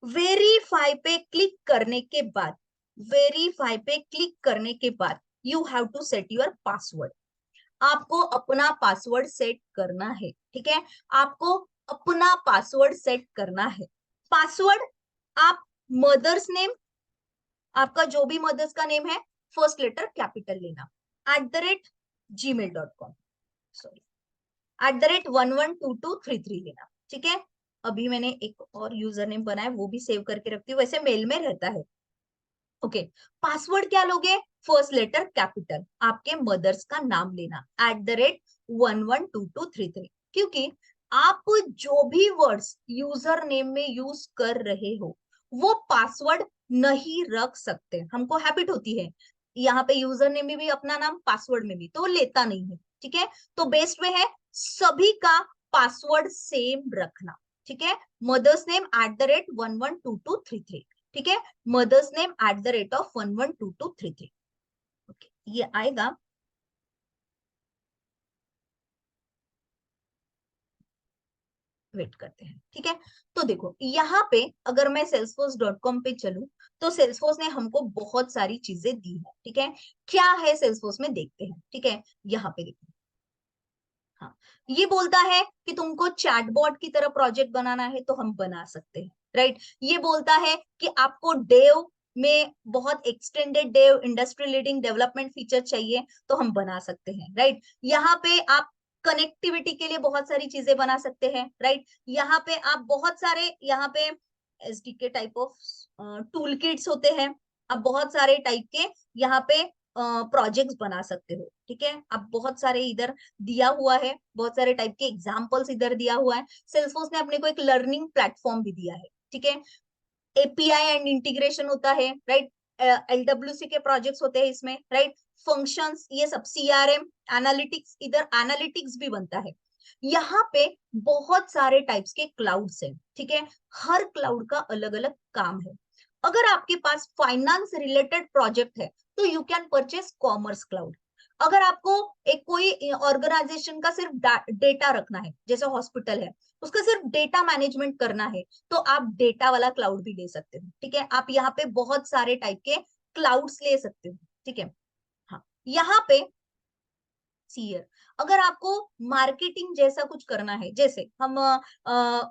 Verify पे क्लिक करने के बाद, वेरीफाई पे क्लिक करने के बाद you have to set your password. आपको अपना पासवर्ड सेट करना है, ठीक है। आपको अपना पासवर्ड सेट करना है। पासवर्ड आप मदर्स नेम, आपका जो भी मदर्स का नेम है, फर्स्ट लेटर कैपिटल लेना, @gmail.com, सॉरी, @112233 लेना, ठीक है। अभी मैंने एक और यूजर नेम बनाया, वो भी सेव करके रखती हूँ, वैसे मेल में रहता है। ओके, पासवर्ड क्या लोगे? फर्स्ट लेटर कैपिटल, आपके मदर्स का नाम लेना, @112233, क्योंकि आप जो भी वर्ड्स यूजर नेम में यूज कर रहे हो वो पासवर्ड नहीं रख सकते। हमको हैबिट होती है यहाँ पे यूजर नेम में भी अपना नाम, पासवर्ड में भी, तो लेता नहीं है, ठीक है। तो बेस्ट वे है सभी का पासवर्ड सेम रखना, ठीक है। मदर्स नेम @112233, ठीक है। मदर्स नेम @112233, ओके, ये आएगा। वेट करते हैं, ठीक है। तो देखो यहाँ पे अगर मैं salesforce.com पे चलूं, तो सेल्सफोर्स ने हमको बहुत सारी चीजें दी है, ठीक है। क्या है सेल्सफोर्स में देखते हैं, ठीक है। यहाँ पे देखो, हाँ, ये बोलता है कि तुमको चैटबॉट की तरह प्रोजेक्ट बनाना है तो हम बना सकते हैं, राइट। ये बोलता है कि आपको डेव में बहुत extended dev industry leading development feature चाहिए तो हम बना सकते हैं, राइट। यहाँ पे आप कनेक्टिविटी के लिए बहुत सारी चीजें बना सकते हैं, राइट। यहाँ पे आप बहुत सारे, यहाँ पे SDK type of tool kits होते हैं। आप बहुत सारे टाइप के यहाँ पे प्रोजेक्ट्स बना सकते हो, ठीक है। आप बहुत सारे इधर दिया हुआ है, बहुत सारे टाइप के एग्जांपल्स इधर दिया हुआ है। सेल्सफोर्स ने अपने को एक लर्निंग प्लेटफॉर्म भी दिया है, ठीक है। एपीआई एंड इंटीग्रेशन होता है, राइट। एलडब्ल्यूसी के प्रोजेक्ट्स होते हैं इसमें, राइट। फंक्शंस, ये सब, सीआरएम, एनालिटिक्स, इधर एनालिटिक्स भी बनता है। यहाँ पे बहुत सारे टाइप्स के क्लाउड्स हैं, ठीक है, हर क्लाउड का अलग अलग काम है। अगर आपके पास फाइनेंस रिलेटेड प्रोजेक्ट है तो you can purchase commerce cloud. अगर आपको एक कोई ऑर्गेनाइजेशन का सिर्फ डेटा रखना है, जैसे हॉस्पिटल है, उसका सिर्फ डेटा मैनेजमेंट करना है, तो आप डेटा वाला क्लाउड भी ले सकते हो, ठीक है। आप यहाँ पे बहुत सारे टाइप के क्लाउड्स ले सकते हो, ठीक है। हाँ, यहाँ पे सीयर, अगर आपको मार्केटिंग जैसा कुछ करना है, जैसे हम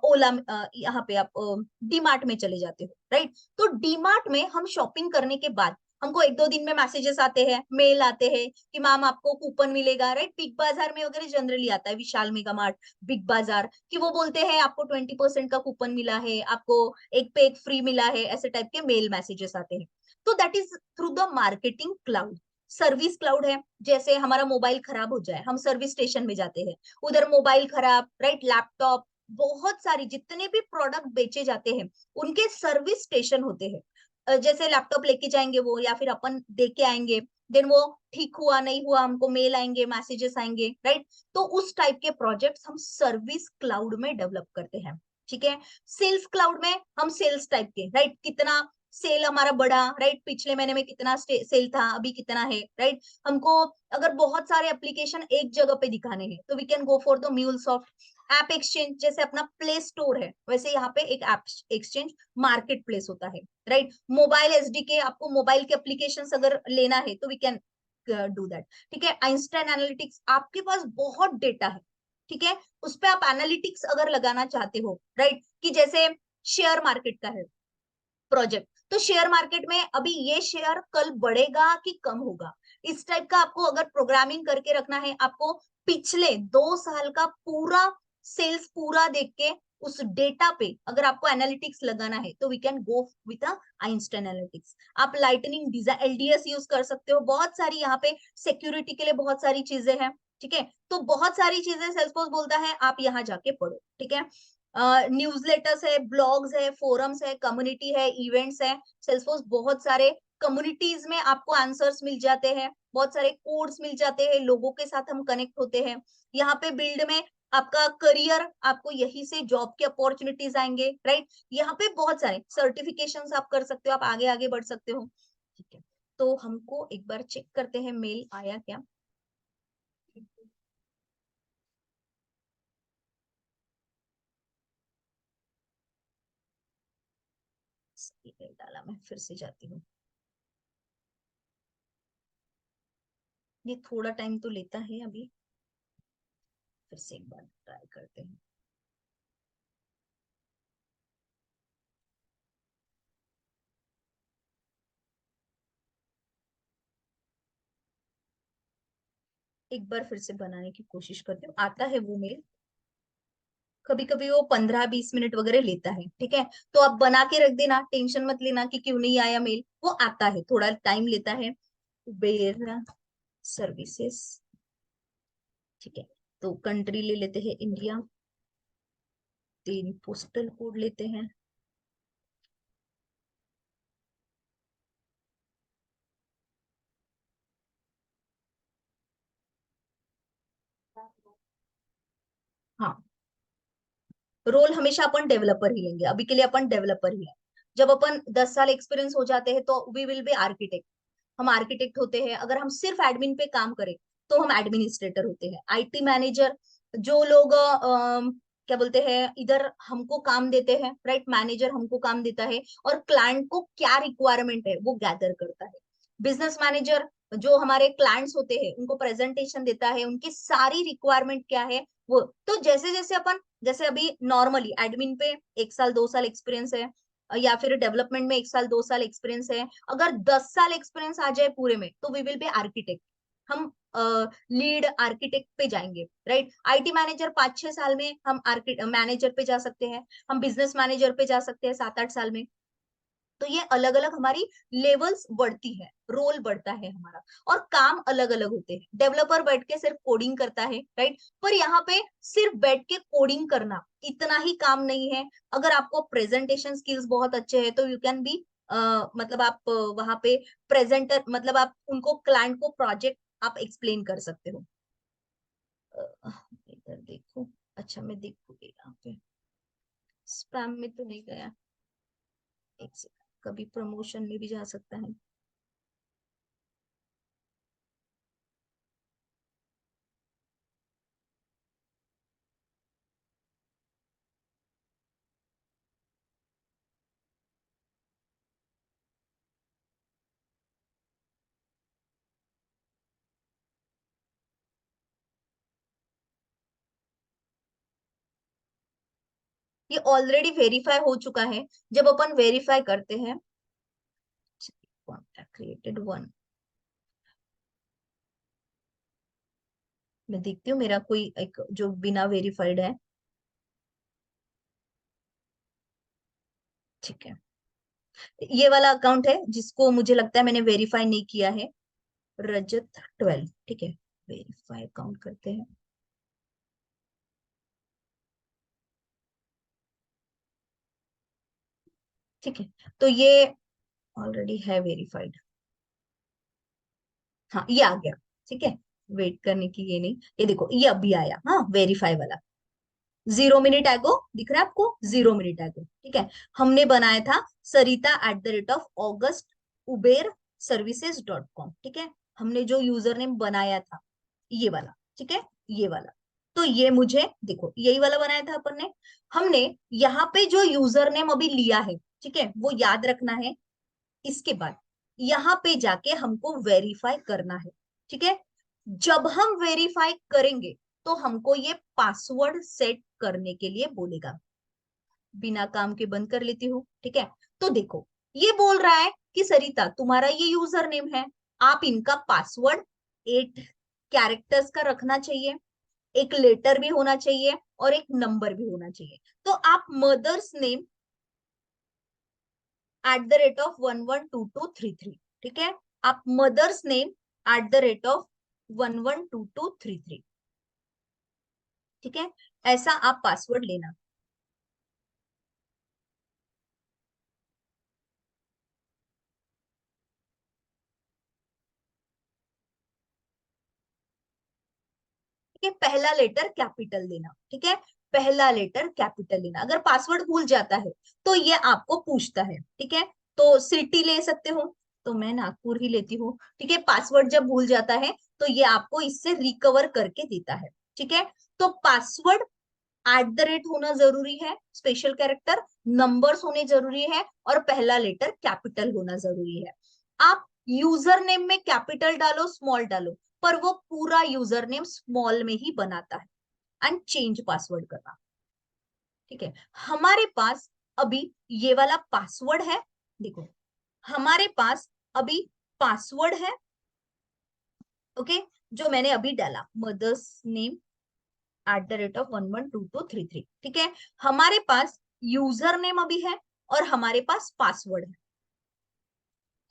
ओला, यहाँ पे आप डीमार्ट में चले जाते हो, राइट, तो डीमार्ट में हम शॉपिंग करने के बाद हमको एक दो दिन में मैसेजेस आते हैं, मेल आते हैं कि मैम आपको कूपन मिलेगा, राइट। बिग बाजार में वगैरह जनरली आता है, विशाल मेगा मार्ट, बिग बाजार, कि वो बोलते हैं आपको 20% का कूपन मिला है, आपको एक पे एक फ्री मिला है, ऐसे टाइप के मेल मैसेजेस आते हैं। तो that is through the marketing cloud. Service cloud है, जैसे हमारा मोबाइल खराब हो जाए, हम सर्विस स्टेशन में जाते हैं, उधर मोबाइल खराब, राइट, लैपटॉप, बहुत सारी जितने भी प्रोडक्ट बेचे जाते हैं उनके सर्विस स्टेशन होते हैं। जैसे लैपटॉप लेके जाएंगे वो, या फिर अपन दे के आएंगे, देन वो ठीक हुआ नहीं हुआ हमको मेल आएंगे, मैसेजेस आएंगे, राइट। तो उस टाइप के प्रोजेक्ट्स हम सर्विस क्लाउड में डेवलप करते हैं, ठीक है। सेल्स क्लाउड में हम सेल्स टाइप के, राइट, कितना सेल हमारा बढ़ा, राइट, पिछले महीने में कितना सेल था, अभी कितना है, राइट। हमको अगर बहुत सारे एप्लीकेशन एक जगह पे दिखाने हैं तो we can go for the MuleSoft. App exchange, जैसे अपना प्ले स्टोर है, वैसे यहाँ पे एक ऐप एक्सचेंज मार्केट प्लेस होता है, राइट। मोबाइल एसडीके, आपको मोबाइल के एप्लीकेशन अगर लेना है तो वी कैन डू दैट, ठीक है। आइंस्टाइन एनालिटिक्स, आपके पास बहुत डेटा है, ठीक है, उस पर आप एनालिटिक्स अगर लगाना चाहते हो, राइट, कि जैसे शेयर मार्केट का है प्रोजेक्ट, तो शेयर मार्केट में अभी ये शेयर कल बढ़ेगा कि कम होगा, इस टाइप का आपको अगर प्रोग्रामिंग करके रखना है, आपको पिछले 2 साल का पूरा सेल्स पूरा देख के उस डेटा पे अगर आपको एनालिटिक्स लगाना है तो we can go with Einstein analytics. आप लाइटनिंग डिजाइन एलडीएस यूज कर सकते हो, बहुत सारी यहाँ पे सिक्योरिटी के लिए बहुत सारी चीजें हैं, ठीक है। तो बहुत सारी चीजें सेल्सफोर्स बोलता है, आप यहाँ जाके पढ़ो, ठीक है। न्यूज़लेटर्स है, ब्लॉग्स है, फोरम्स है, कम्युनिटी है, इवेंट्स है। सेल्सफोर्स बहुत सारे कम्युनिटीज में आपको आंसर्स मिल जाते हैं, बहुत सारे कोड्स मिल जाते हैं, लोगों के साथ हम कनेक्ट होते हैं। यहाँ पे बिल्ड में आपका करियर, आपको यही से जॉब के अपॉर्चुनिटीज आएंगे, राइट। यहाँ पे बहुत सारे सर्टिफिकेशंस आप कर सकते हो, आप आगे आगे बढ़ सकते हो, ठीक है। तो हमको एक बार चेक करते हैं मेल आया क्या। ईमेल डाला, मैं फिर से जाती हूँ, ये थोड़ा टाइम तो लेता है अभी, फिर से एक बार ट्राई करते हैं। एक बार फिर से बनाने की कोशिश करती हूँ, आता है वो मेल। कभी कभी वो 15-20 मिनट वगैरह लेता है, ठीक है। तो आप बना के रख देना, टेंशन मत लेना कि क्यों नहीं आया मेल, वो आता है, थोड़ा टाइम लेता है। उबेर सर्विसेज, ठीक है। तो कंट्री ले लेते हैं इंडिया, 3 पोस्टल कोड लेते हैं। हाँ, रोल हमेशा अपन डेवलपर ही लेंगे, अभी के लिए अपन डेवलपर ही है। जब अपन 10 साल एक्सपीरियंस हो जाते हैं तो वी विल बी आर्किटेक्ट, हम आर्किटेक्ट होते हैं। अगर हम सिर्फ एडमिन पे काम करें तो हम एडमिनिस्ट्रेटर होते हैं, आईटी मैनेजर। जो लोग क्या बोलते हैं, इधर हमको काम देते हैं, राइट, मैनेजर हमको काम देता है और क्लाइंट को क्या रिक्वायरमेंट है वो गैदर करता है। बिजनेस मैनेजर जो हमारे क्लाइंट्स होते हैं उनको प्रेजेंटेशन देता है, उनकी सारी रिक्वायरमेंट क्या है वो। तो जैसे जैसे अपन, जैसे अभी नॉर्मली एडमिन पे 1 साल 2 साल एक्सपीरियंस है, या फिर डेवलपमेंट में 1 साल 2 साल एक्सपीरियंस है, अगर 10 साल एक्सपीरियंस आ जाए पूरे में तो वी विल बी आर्किटेक्ट, हम लीड आर्किटेक्ट पे जाएंगे, राइट। आईटी मैनेजर 5-6 साल में हम मैनेजर पे जा सकते हैं, हम बिजनेस मैनेजर पे जा सकते हैं 7-8 साल में। तो ये अलग अलग हमारी लेवल्स बढ़ती है, रोल बढ़ता है हमारा, और काम अलग अलग होते हैं। डेवलपर बैठ के सिर्फ कोडिंग करता है, राइट, पर यहाँ पे सिर्फ बैठ के कोडिंग करना इतना ही काम नहीं है। अगर आपको प्रेजेंटेशन स्किल्स बहुत अच्छे हैं तो यू कैन बी मतलब आप वहां पे प्रेजेंटर, मतलब आप उनको क्लाइंट को प्रोजेक्ट आप एक्सप्लेन कर सकते हो। इधर देखो, अच्छा मैं देखूंगी यहाँ पे, स्पैम में तो नहीं गया, एक सेकंड, कभी प्रमोशन में भी जा सकता है। ये ऑलरेडी वेरीफाई हो चुका है। जब अपन वेरीफाई करते हैं, कॉन्टैक्ट क्रिएटेड वन, मैं देखती हूँ मेरा कोई एक जो बिना वेरीफाइड है। ठीक है, ये वाला अकाउंट है जिसको मुझे लगता है मैंने वेरीफाई नहीं किया है, रजत 12। ठीक है, वेरीफाई अकाउंट करते हैं। ठीक है, तो ये ऑलरेडी है वेरीफाइड। हाँ, ये आ गया। ठीक है, वेट करने की ये नहीं, ये देखो ये अभी आया, हाँ वेरीफाई वाला। 0 मिनट एगो दिख रहा है आपको, 0 मिनट एगो। ठीक है, हमने बनाया था sarita@august uber services.com। ठीक है, हमने जो यूजर नेम बनाया था ये वाला। ठीक है, ये वाला, तो ये मुझे देखो यही वाला बनाया था अपन ने। हमने यहाँ पे जो यूजर नेम अभी लिया है, ठीक है, वो याद रखना है। इसके बाद यहाँ पे जाके हमको वेरीफाई करना है। ठीक है, जब हम वेरीफाई करेंगे तो हमको ये पासवर्ड सेट करने के लिए बोलेगा। बिना काम के बंद कर लेती हूँ। ठीक है, तो देखो ये बोल रहा है कि सरिता तुम्हारा ये यूजर नेम है, आप इनका पासवर्ड 8 कैरेक्टर्स का रखना चाहिए, एक लेटर भी होना चाहिए और एक नंबर भी होना चाहिए। तो आप मदर्स नेम @112233। ठीक है, आप मदर्स नेम @112233। ठीक है, ऐसा आप पासवर्ड लेना। ठीक है, पहला लेटर कैपिटल लेना। ठीक है, पहला लेटर कैपिटल लेना। अगर पासवर्ड भूल जाता है तो ये आपको पूछता है। ठीक है, तो सिटी ले सकते हो, तो मैं नागपुर ही लेती हूँ। ठीक है, पासवर्ड जब भूल जाता है तो ये आपको इससे रिकवर करके देता है। ठीक है, तो पासवर्ड @ होना जरूरी है, स्पेशल कैरेक्टर, नंबर्स होने जरूरी है और पहला लेटर कैपिटल होना जरूरी है। आप यूजर नेम में कैपिटल डालो स्मॉल डालो, पर वो पूरा यूजर नेम स्मॉल में ही बनाता है। एंड चेंज पासवर्ड करना। ठीक है, हमारे पास अभी ये वाला पासवर्ड है। देखो हमारे पास अभी पासवर्ड है। ओके, जो मैंने अभी डाला, मदर्स नेम @112233। ठीक है, हमारे पास यूजर नेम अभी है और हमारे पास पासवर्ड है।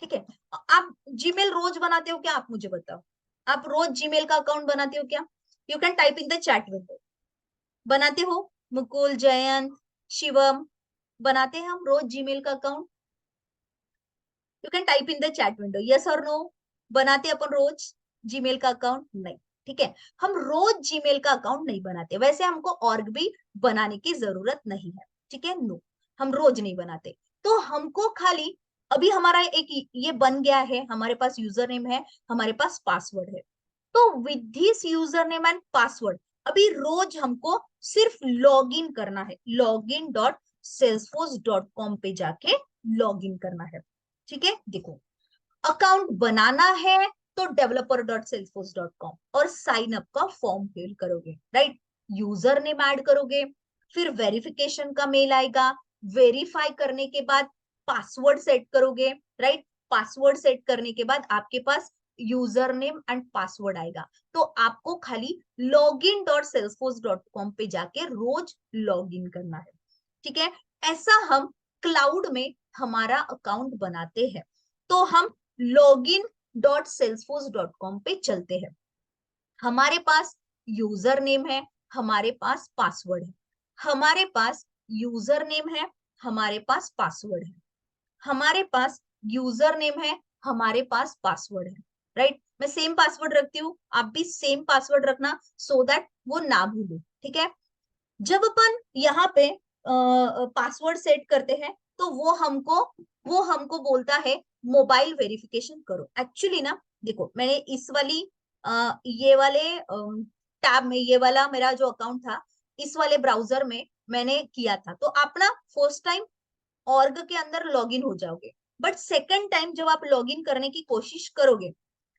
ठीक है, आप जीमेल रोज बनाते हो क्या, आप मुझे बताओ, आप रोज जीमेल का अकाउंट बनाते हो क्या? You can type in the chat window. बनाते हो? मुकुल, जयंत, शिवम, बनाते हैं हम रोज जीमेल का account? You can type in the chat window, yes और नो। बनाते अपन रोज जीमेल का अकाउंट? नहीं। ठीक है, हम रोज जीमेल का अकाउंट नहीं बनाते। वैसे हमको ऑर्ग भी बनाने की जरूरत नहीं है। ठीक है, नो, हम रोज नहीं बनाते। तो हमको खाली अभी हमारा एक ये बन गया है, हमारे पास यूजर नेम है, हमारे पास पासवर्ड है। तो with this user name and password अभी रोज हमको सिर्फ लॉग इन करना है, login.salesforce.com पे जाके लॉग इन करना है। ठीक है, देखो अकाउंट बनाना है तो developer.salesforce.com और साइन अप का फॉर्म फिल करोगे, राइट, यूजर नेम ऐड करोगे, फिर वेरिफिकेशन का मेल आएगा, वेरीफाई करने के बाद पासवर्ड सेट करोगे, राइट, पासवर्ड सेट करने के बाद आपके पास यूजर नेम एंड पासवर्ड आएगा। तो आपको खाली login.salesforce.com पे जाके रोज लॉग इन करना है। ठीक है, ऐसा हम क्लाउड में हमारा अकाउंट बनाते हैं। तो हम login.salesforce.com पे चलते हैं। हमारे पास यूजर नेम है, हमारे पास पासवर्ड है, हमारे पास यूजर नेम है, हमारे पास पासवर्ड है, हमारे पास यूजर नेम है, हमारे पास पासवर्ड है, राइट। मैं सेम पासवर्ड रखती हूँ, आप भी सेम पासवर्ड रखना, सो दैट वो ना भूलो। ठीक है। जब अपन यहाँ पे पासवर्ड सेट करते हैं तो वो हमको बोलता है मोबाइल वेरिफिकेशन करो। एक्चुअली ना देखो, मैंने इस वाली ये वाले टैब में, ये वाला मेरा जो अकाउंट था इस वाले ब्राउजर में मैंने किया था। तो आप ना फर्स्ट टाइम ऑर्ग के अंदर लॉगिन हो जाओगे, बट सेकंड टाइम जब आप लॉगिन करने की कोशिश करोगे,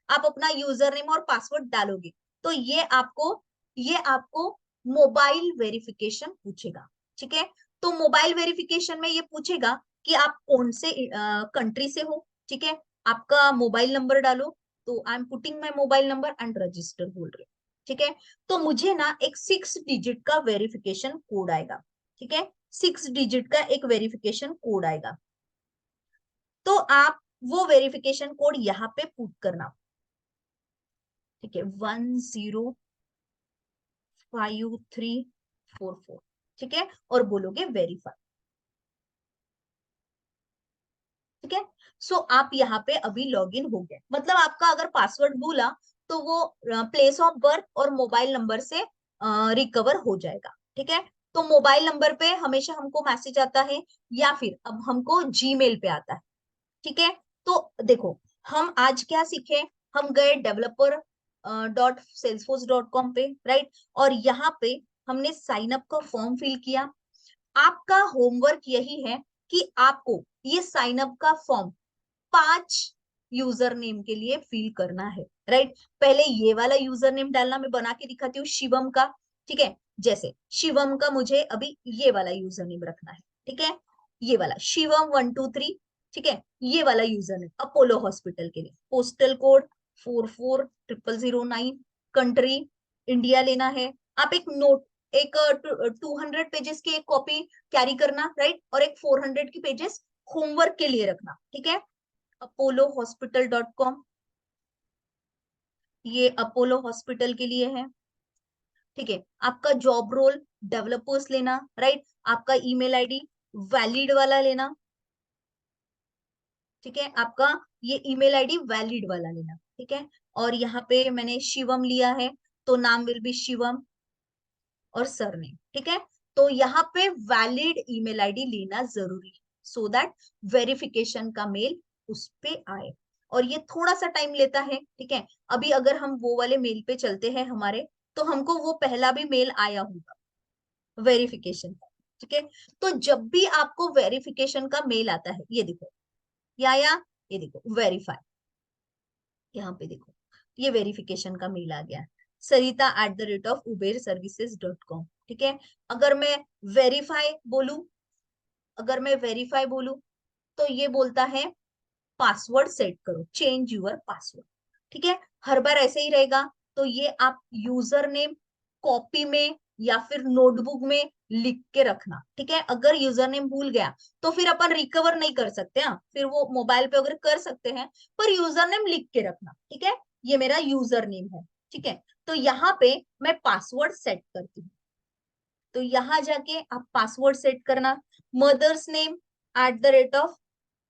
आप अपना यूजर नेम और पासवर्ड डालोगे, तो ये आपको मोबाइल वेरिफिकेशन पूछेगा। ठीक है। तो मोबाइल वेरिफिकेशन में ये पूछेगा कि आप कौन से कंट्री से हो। ठीक है। आपका मोबाइल नंबर डालो, तो I am putting my mobile number and register बोल रहे। ठीक है। तो मुझे ना एक 6 डिजिट का वेरिफिकेशन कोड आएगा। ठीक है। 6 डिजिट का एक वेरिफिकेशन कोड आएगा। तो आप वो वेरिफिकेशन कोड यहाँ पे पुट करना। ठीक है, 105344। ठीक है, और बोलोगे वेरीफाई। ठीक है। सो आप यहाँ पे अभी लॉगिन हो गए। मतलब आपका अगर पासवर्ड भूला तो वो प्लेस ऑफ बर्थ और मोबाइल नंबर से रिकवर हो जाएगा। ठीक है। तो मोबाइल नंबर पे हमेशा हमको मैसेज आता है, या फिर अब हमको जीमेल पे आता है। ठीक है। तो देखो, हम आज क्या सीखे, हम गए developer.salesforce.com पे, राइट। और यहाँ पे हमने साइन अप का फॉर्म फिल किया। आपका होमवर्क यही है कि आपको ये साइन अप का फॉर्म 5 यूजर नेम के लिए फिल करना है, राइट। पहले ये वाला यूजर नेम डालना, मैं बना के दिखाती हूँ शिवम का। ठीक है। जैसे शिवम का मुझे अभी ये वाला यूजर नेम रखना है। ठीक है। ये वाला शिवम 123। ठीक है। ये वाला यूजर नेम अपोलो हॉस्पिटल के लिए। Postal code 440009। कंट्री इंडिया लेना है। आप एक नोट, एक 200 पेजेस की एक कॉपी कैरी करना, राइट। और एक 400 की पेजेस होमवर्क के लिए रखना। ठीक है। apollohospital.com, ये अपोलो हॉस्पिटल के लिए है। ठीक है। आपका जॉब रोल डेवलपर्स लेना, राइट। आपका ईमेल आईडी वैलिड वाला लेना। ठीक है। आपका ये ईमेल आईडी वैलिड वाला लेना। ठीक है। और यहाँ पे मैंने शिवम लिया है, तो नाम विल बी शिवम और सरनेम। ठीक है। तो यहाँ पे वैलिड ईमेल आईडी लेना जरूरी है, सो दैट वेरिफिकेशन का मेल उस पे आए। और ये थोड़ा सा टाइम लेता है। ठीक है। अभी अगर हम वो वाले मेल पे चलते हैं हमारे, तो हमको वो पहला भी मेल आया होगा वेरिफिकेशन का। ठीक है। तो जब भी आपको वेरिफिकेशन का मेल आता है, ये देखो, या ये देखो वेरीफाई, यहाँ पे देखो ये वेरिफिकेशन का मेल आ गया, sarita@uberservices.com। ठीक है। अगर मैं वेरीफाई बोलू, अगर मैं वेरीफाई बोलू, तो ये बोलता है पासवर्ड सेट करो, चेंज यूर पासवर्ड। ठीक है। हर बार ऐसे ही रहेगा। तो ये आप यूजर नेम कॉपी में या फिर नोटबुक में लिख के रखना। ठीक है। अगर यूजर नेम भूल गया तो फिर अपन रिकवर नहीं कर सकते। हाँ, फिर वो मोबाइल पे अगर कर सकते हैं, पर यूजर नेम लिख के रखना। ठीक है। ये मेरा यूजर नेम है। ठीक है। तो यहाँ पे मैं पासवर्ड सेट करती हूँ। तो यहाँ जाके आप पासवर्ड सेट करना, मदर्स नेम @of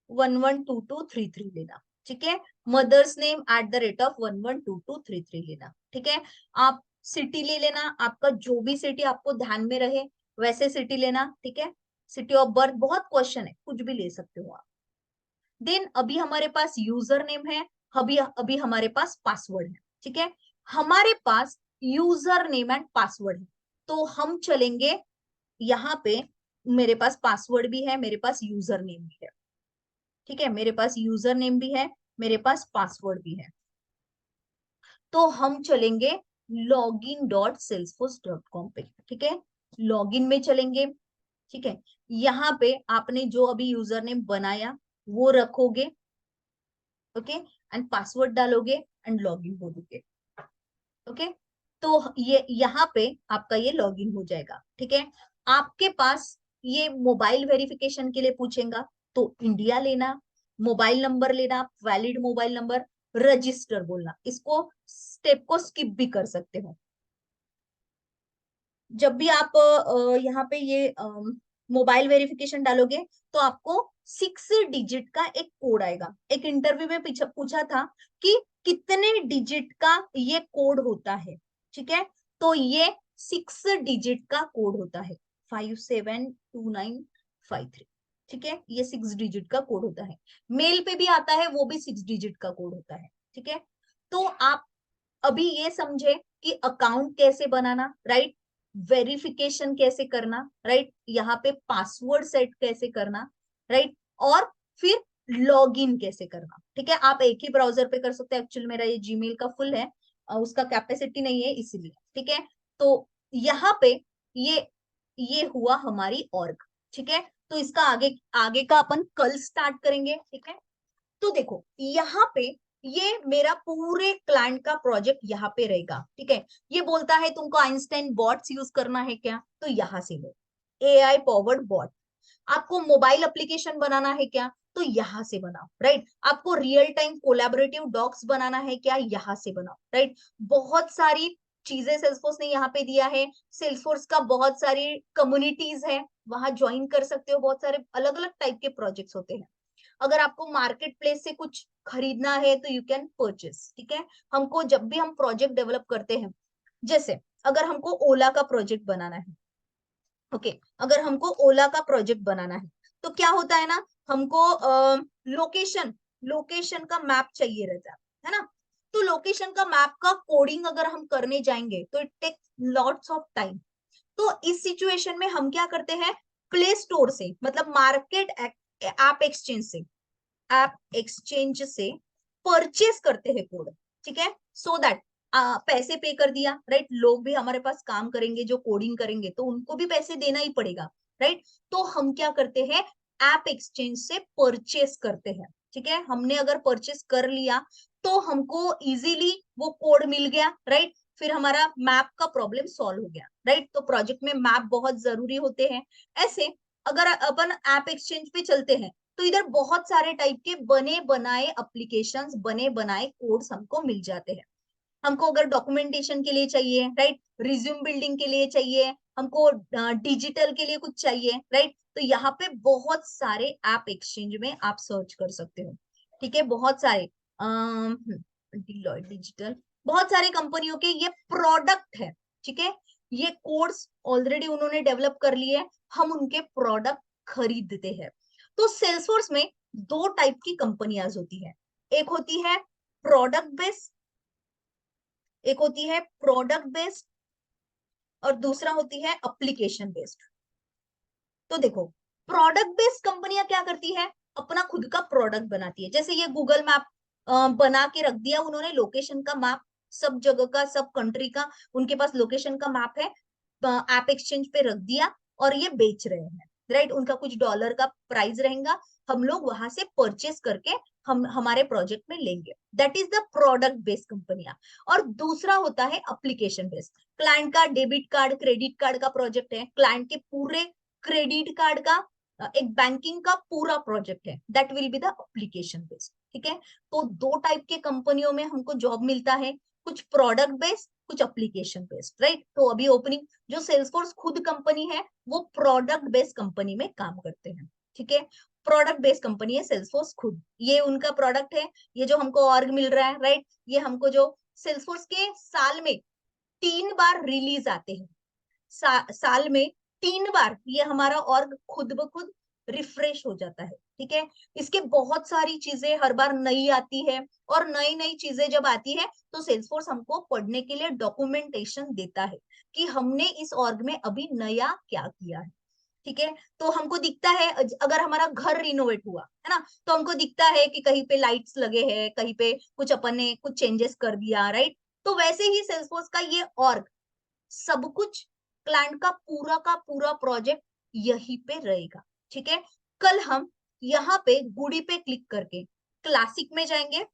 112233 लेना। ठीक है। मदर्स नेम @of 112233 लेना। ठीक है। आप सिटी ले लेना, आपका जो भी सिटी आपको ध्यान में रहे वैसे सिटी लेना। ठीक है। सिटी ऑफ बर्थ, बहुत क्वेश्चन है, कुछ भी ले सकते हो आप। देन अभी हमारे पास यूजर नेम है, अभी अभी हमारे पास पासवर्ड है। ठीक है। हमारे पास यूजर नेम एंड पासवर्ड है, तो हम चलेंगे यहाँ पे। मेरे पास पासवर्ड भी है, मेरे पास यूजर नेम भी है। ठीक है। मेरे पास यूजर नेम भी है, मेरे पास पासवर्ड भी है। तो हम चलेंगे login.salesforce.com पे। ठीक है। लॉगिन में चलेंगे। ठीक है। यहाँ पे आपने जो अभी यूजर नेम बनाया वो रखोगे। ओके। एंड पासवर्ड डालोगे एंड लॉगिन बोलोगे। ओके। तो ये यहाँ पे आपका ये लॉगिन हो जाएगा। ठीक है। आपके पास ये मोबाइल वेरिफिकेशन के लिए पूछेगा, तो इंडिया लेना, मोबाइल नंबर लेना, वैलिड मोबाइल नंबर, रजिस्टर बोलना। इसको स्टेप को स्किप भी कर सकते हो। जब भी आप यहाँ पे ये मोबाइल वेरिफिकेशन डालोगे, तो आपको 6 डिजिट का एक कोड आएगा। एक इंटरव्यू में पूछा था कि कितने डिजिट का ये कोड होता है। ठीक है। तो ये 6 डिजिट का कोड होता है, 572953, ठीक है, ये 6 डिजिट का कोड होता है। मेल पे भी आता है, वो भी 6 डिजिट का कोड होता है, ठीक है। तो आप अभी ये समझे कि अकाउंट कैसे बनाना, राइट, वेरिफिकेशन कैसे करना, राइट, यहाँ पे पासवर्ड सेट कैसे करना, राइट, और फिर लॉगिन कैसे करना, ठीक है। आप एक ही ब्राउजर पे कर सकते हैं, एक्चुअली मेरा ये जीमेल का फुल है, उसका कैपेसिटी नहीं है इसीलिए, ठीक है। तो यहाँ पे ये हुआ हमारी ऑर्ग, ठीक है। तो इसका आगे आगे का अपन कल स्टार्ट करेंगे, ठीक है। तो देखो यहाँ पे ये मेरा पूरे क्लाइंट का प्रोजेक्ट यहाँ पे रहेगा, ठीक है। ये बोलता है तुमको आइंस्टाइन बॉट्स यूज करना है क्या, तो यहाँ से लो, एआई पावर्ड बॉट। आपको मोबाइल एप्लीकेशन बनाना है क्या, तो यहाँ से बनाओ, राइट। आपको रियल टाइम कोलैबोरेटिव डॉक्स बनाना है क्या, यहाँ से बनाओ, राइट। बहुत सारी चीजें सेल्सफोर्स ने यहाँ पे दिया है। सेल्सफोर्स का बहुत सारी कम्युनिटीज है, वहां ज्वाइन कर सकते हो, बहुत सारे अलग अलग टाइप के प्रोजेक्ट्स होते हैं। अगर आपको मार्केट प्लेस से कुछ खरीदना है तो यू कैन परचेस, ठीक है। हमको जब भी हम प्रोजेक्ट डेवलप करते हैं, जैसे अगर हमको ओला का प्रोजेक्ट बनाना है, ओके, अगर हमको ओला का प्रोजेक्ट बनाना है तो क्या होता है ना, हमको लोकेशन लोकेशन का मैप चाहिए रहता है ना। तो लोकेशन का मैप का कोडिंग अगर हम करने जाएंगे तो it take lots of time. तो इस सिचुएशन में हम क्या करते हैं, प्ले स्टोर से, मतलब मार्केट ऐप एक्सचेंज से, ऐप एक्सचेंज से परचेस करते हैं कोड, ठीक है। सो दैट पैसे पे कर दिया, राइट, लोग भी हमारे पास काम करेंगे जो कोडिंग करेंगे तो उनको भी पैसे देना ही पड़ेगा, राइट। तो हम क्या करते हैं, ऐप एक्सचेंज से परचेस करते हैं, ठीक है। हमने अगर परचेस कर लिया तो हमको इजीली वो कोड मिल गया, राइट। फिर हमारा मैप का प्रॉब्लम सॉल्व हो गया, राइट। तो प्रोजेक्ट में मैप बहुत जरूरी होते हैं। ऐसे अगर अपन ऐप एक्सचेंज पे चलते हैं तो इधर बहुत सारे टाइप के बने बनाए एप्लीकेशंस, बने बनाए कोड्स हमको मिल जाते हैं। हमको अगर डॉक्यूमेंटेशन के लिए चाहिए, राइट, रिज्यूम बिल्डिंग के लिए चाहिए, हमको डिजिटल के लिए कुछ चाहिए, राइट, तो यहाँ पे बहुत सारे ऐप एक्सचेंज में आप सर्च कर सकते हो, ठीक है। बहुत सारे डिलॉयट डिजिटल, बहुत सारे कंपनियों के ये प्रोडक्ट है, ठीक है। ये कोड्स ऑलरेडी उन्होंने डेवलप कर लिए, हम उनके प्रोडक्ट खरीदते हैं। तो सेल्सफोर्स में दो टाइप की कंपनियां होती है, एक होती है प्रोडक्ट बेस्ड, एक होती है प्रोडक्ट बेस्ड, और दूसरा होती है एप्लीकेशन बेस्ड। तो देखो, प्रोडक्ट बेस्ड कंपनियां क्या करती है, अपना खुद का प्रोडक्ट बनाती है। जैसे ये गूगल मैप बना के रख दिया उन्होंने, लोकेशन का मैप, सब जगह का, सब कंट्री का उनके पास लोकेशन का मैप है, ऐप एक्सचेंज पे रख दिया और ये बेच रहे हैं, राइट। उनका कुछ डॉलर का प्राइस रहेगा, हम लोग वहां से परचेस करके हम हमारे प्रोजेक्ट में लेंगे, that is the product based कंपनियां। और दूसरा होता है एप्लीकेशन बेस्ड, क्लाइंट का डेबिट कार्ड क्रेडिट कार्ड का प्रोजेक्ट है, क्लाइंट के पूरे क्रेडिट कार्ड का एक बैंकिंग का पूरा प्रोजेक्ट है, that will be the application based, ठीक है। तो दो टाइप के कंपनियों में हमको जॉब मिलता है, कुछ प्रोडक्ट बेस्ड, कुछ एप्लीकेशन बेस्ड, राइट। तो अभी ओपनिंग जो सेल्सफोर्स खुद कंपनी है वो प्रोडक्ट बेस्ड कंपनी में काम करते हैं, ठीक है। प्रोडक्ट बेस्ड कंपनी है सेल्सफोर्स खुद, ये उनका प्रोडक्ट है, ये जो हमको ऑर्ग मिल रहा है, राइट, ये हमको जो सेल्सफोर्स के साल में 3 बार रिलीज आते हैं, साल में 3 बार ये हमारा ऑर्ग खुद ब खुद रिफ्रेश हो जाता है, ठीक है। इसके बहुत सारी चीजें हर बार नई आती है, और नई नई चीजें जब आती है तो सेल्सफोर्स हमको पढ़ने के लिए डॉक्यूमेंटेशन देता है कि हमने इस ऑर्ग में अभी नया क्या किया है, ठीक है। तो हमको दिखता है अगर हमारा घर रिनोवेट हुआ है ना, तो हमको दिखता है कि कहीं पे लाइट्स लगे हैं, कहीं पे कुछ अपन ने कुछ चेंजेस कर दिया, राइट। तो वैसे ही सेल्सफोर्स का ये ऑर्ग सब कुछ, क्लाइंट का पूरा प्रोजेक्ट यहीं पे रहेगा, ठीक है। कल हम यहाँ पे गुड़ी पे क्लिक करके क्लासिक में जाएंगे,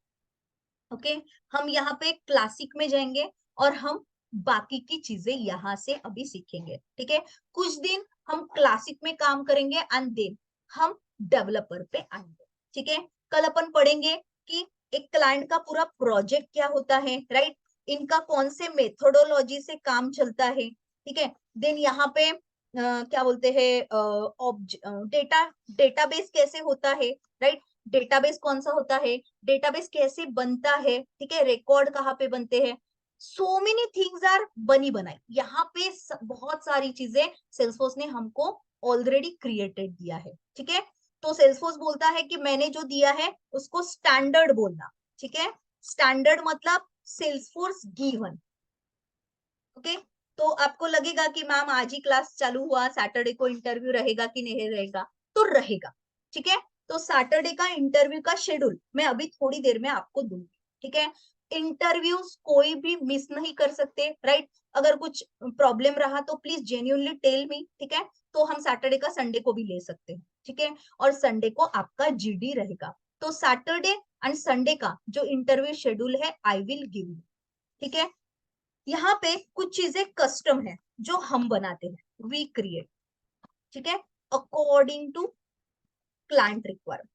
ओके, हम यहाँ पे क्लासिक में जाएंगे और हम बाकी की चीजें यहाँ से अभी सीखेंगे, ठीक है। कुछ दिन हम क्लासिक में काम करेंगे एंड देन हम डेवलपर पे आएंगे, ठीक है। कल अपन पढ़ेंगे कि एक क्लाइंट का पूरा प्रोजेक्ट क्या होता है, राइट, इनका कौन से मेथोडोलॉजी से काम चलता है, ठीक है। देन यहाँ पे क्या बोलते हैं, डेटाबेस कैसे होता है, राइट, डेटाबेस कौन सा होता है, डेटाबेस कैसे बनता है, ठीक है, रिकॉर्ड कहाँ पे बनते हैं, सो मेनी थिंग्स आर बनी बनाई, यहाँ पे बहुत सारी चीजें सेल्सफोर्स ने हमको ऑलरेडी क्रिएटेड दिया है, ठीक है। तो सेल्सफोर्स बोलता है कि मैंने जो दिया है उसको स्टैंडर्ड बोलना, ठीक है। स्टैंडर्ड मतलब सेल्सफोर्स गिवन, ओके। तो आपको लगेगा कि मैम आज ही क्लास चालू हुआ, सैटरडे को इंटरव्यू रहेगा कि नहीं रहेगा, तो रहेगा, ठीक है। तो सैटरडे का इंटरव्यू का शेड्यूल मैं अभी थोड़ी देर में आपको दूंगी, ठीक है। इंटरव्यूज कोई भी मिस नहीं कर सकते, राइट। अगर कुछ प्रॉब्लम रहा तो प्लीज जेन्युइनली टेल मी, ठीक है। तो हम सैटरडे का संडे को भी ले सकते हैं, ठीक है। और संडे को आपका जीडी रहेगा। तो सैटरडे एंड संडे का जो इंटरव्यू शेड्यूल है आई विल गिव यू, ठीक है। यहाँ पे कुछ चीजें कस्टम है जो हम बनाते हैं, वी क्रिएट, ठीक है, अकॉर्डिंग टू क्लाइंट रिक्वायरमेंट,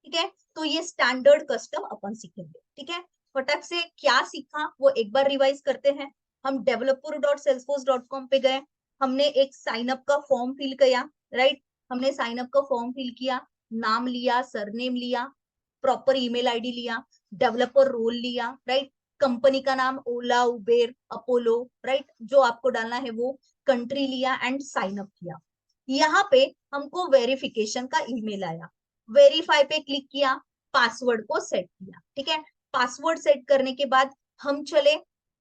ठीक है। तो ये स्टैंडर्ड कस्टम अपन सीखेंगे, ठीक है। फटक से क्या सीखा वो एक बार रिवाइज करते हैं। हम developer.salesforce.com पे गए, हमने एक साइन अप का फॉर्म फिल किया, राइट। हमने साइन अप का फॉर्म फिल किया, नाम लिया, सरनेम लिया, प्रॉपर ईमेल आईडी लिया, डेवलपर रोल लिया, राइट। कंपनी का नाम ओला, उबेर, अपोलो, राइट, जो आपको डालना है वो, कंट्री लिया एंड साइन अप किया। यहाँ पे हमको वेरिफिकेशन का ईमेल आया, वेरीफाई पे क्लिक किया, पासवर्ड को सेट किया, ठीक है। पासवर्ड सेट करने के बाद हम चले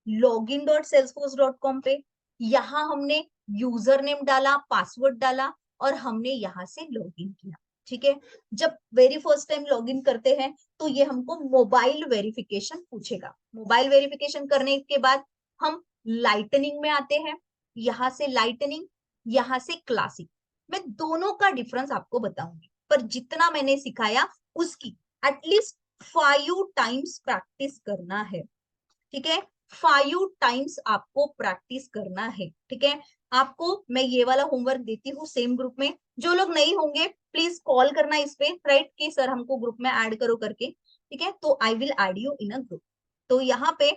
login.salesforce.com पे, यहाँ हमने यूजर नेम डाला, पासवर्ड डाला और हमने यहाँ से लॉगिन किया, ठीक है। जब वेरी फर्स्ट टाइम लॉगिन करते हैं तो ये हमको मोबाइल वेरिफिकेशन पूछेगा। मोबाइल वेरिफिकेशन करने के बाद हम लाइटनिंग में आते हैं, यहाँ से लाइटनिंग, यहाँ से क्लासिक। मैं दोनों का डिफरेंस आपको बताऊंगी, पर जितना मैंने सिखाया उसकी एटलीस्ट 5 टाइम्स प्रैक्टिस करना है, ठीक है। 5 टाइम्स आपको प्रैक्टिस करना है, ठीक है। आपको मैं ये वाला होमवर्क देती हूँ सेम ग्रुप में, जो लोग नहीं होंगे प्लीज कॉल करना इस पे, राइट, कि सर हमको ग्रुप में ऐड करो करके, ठीक है। तो I will add you in a group. तो यहाँ पे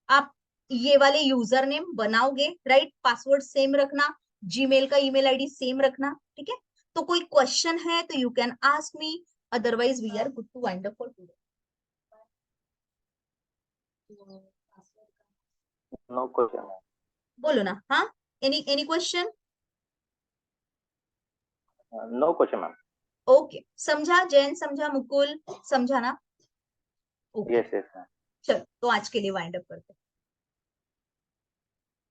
आप ये वाले यूजर नेम बनाओगे, राइट, पासवर्ड सेम रखना, जीमेल का ईमेल आईडी सेम रखना, ठीक है। तो कोई क्वेश्चन है तो you can ask me, otherwise we are good to wind up for today. No question, ma'am. बोलो ना, हाँ, any question? No question, ma'am. Okay, समझा जैन, समझा मुकुल, समझा ना? Okay, Yes, yes, ma'am. चलो तो आज के लिए वाइंड अप करते हैं।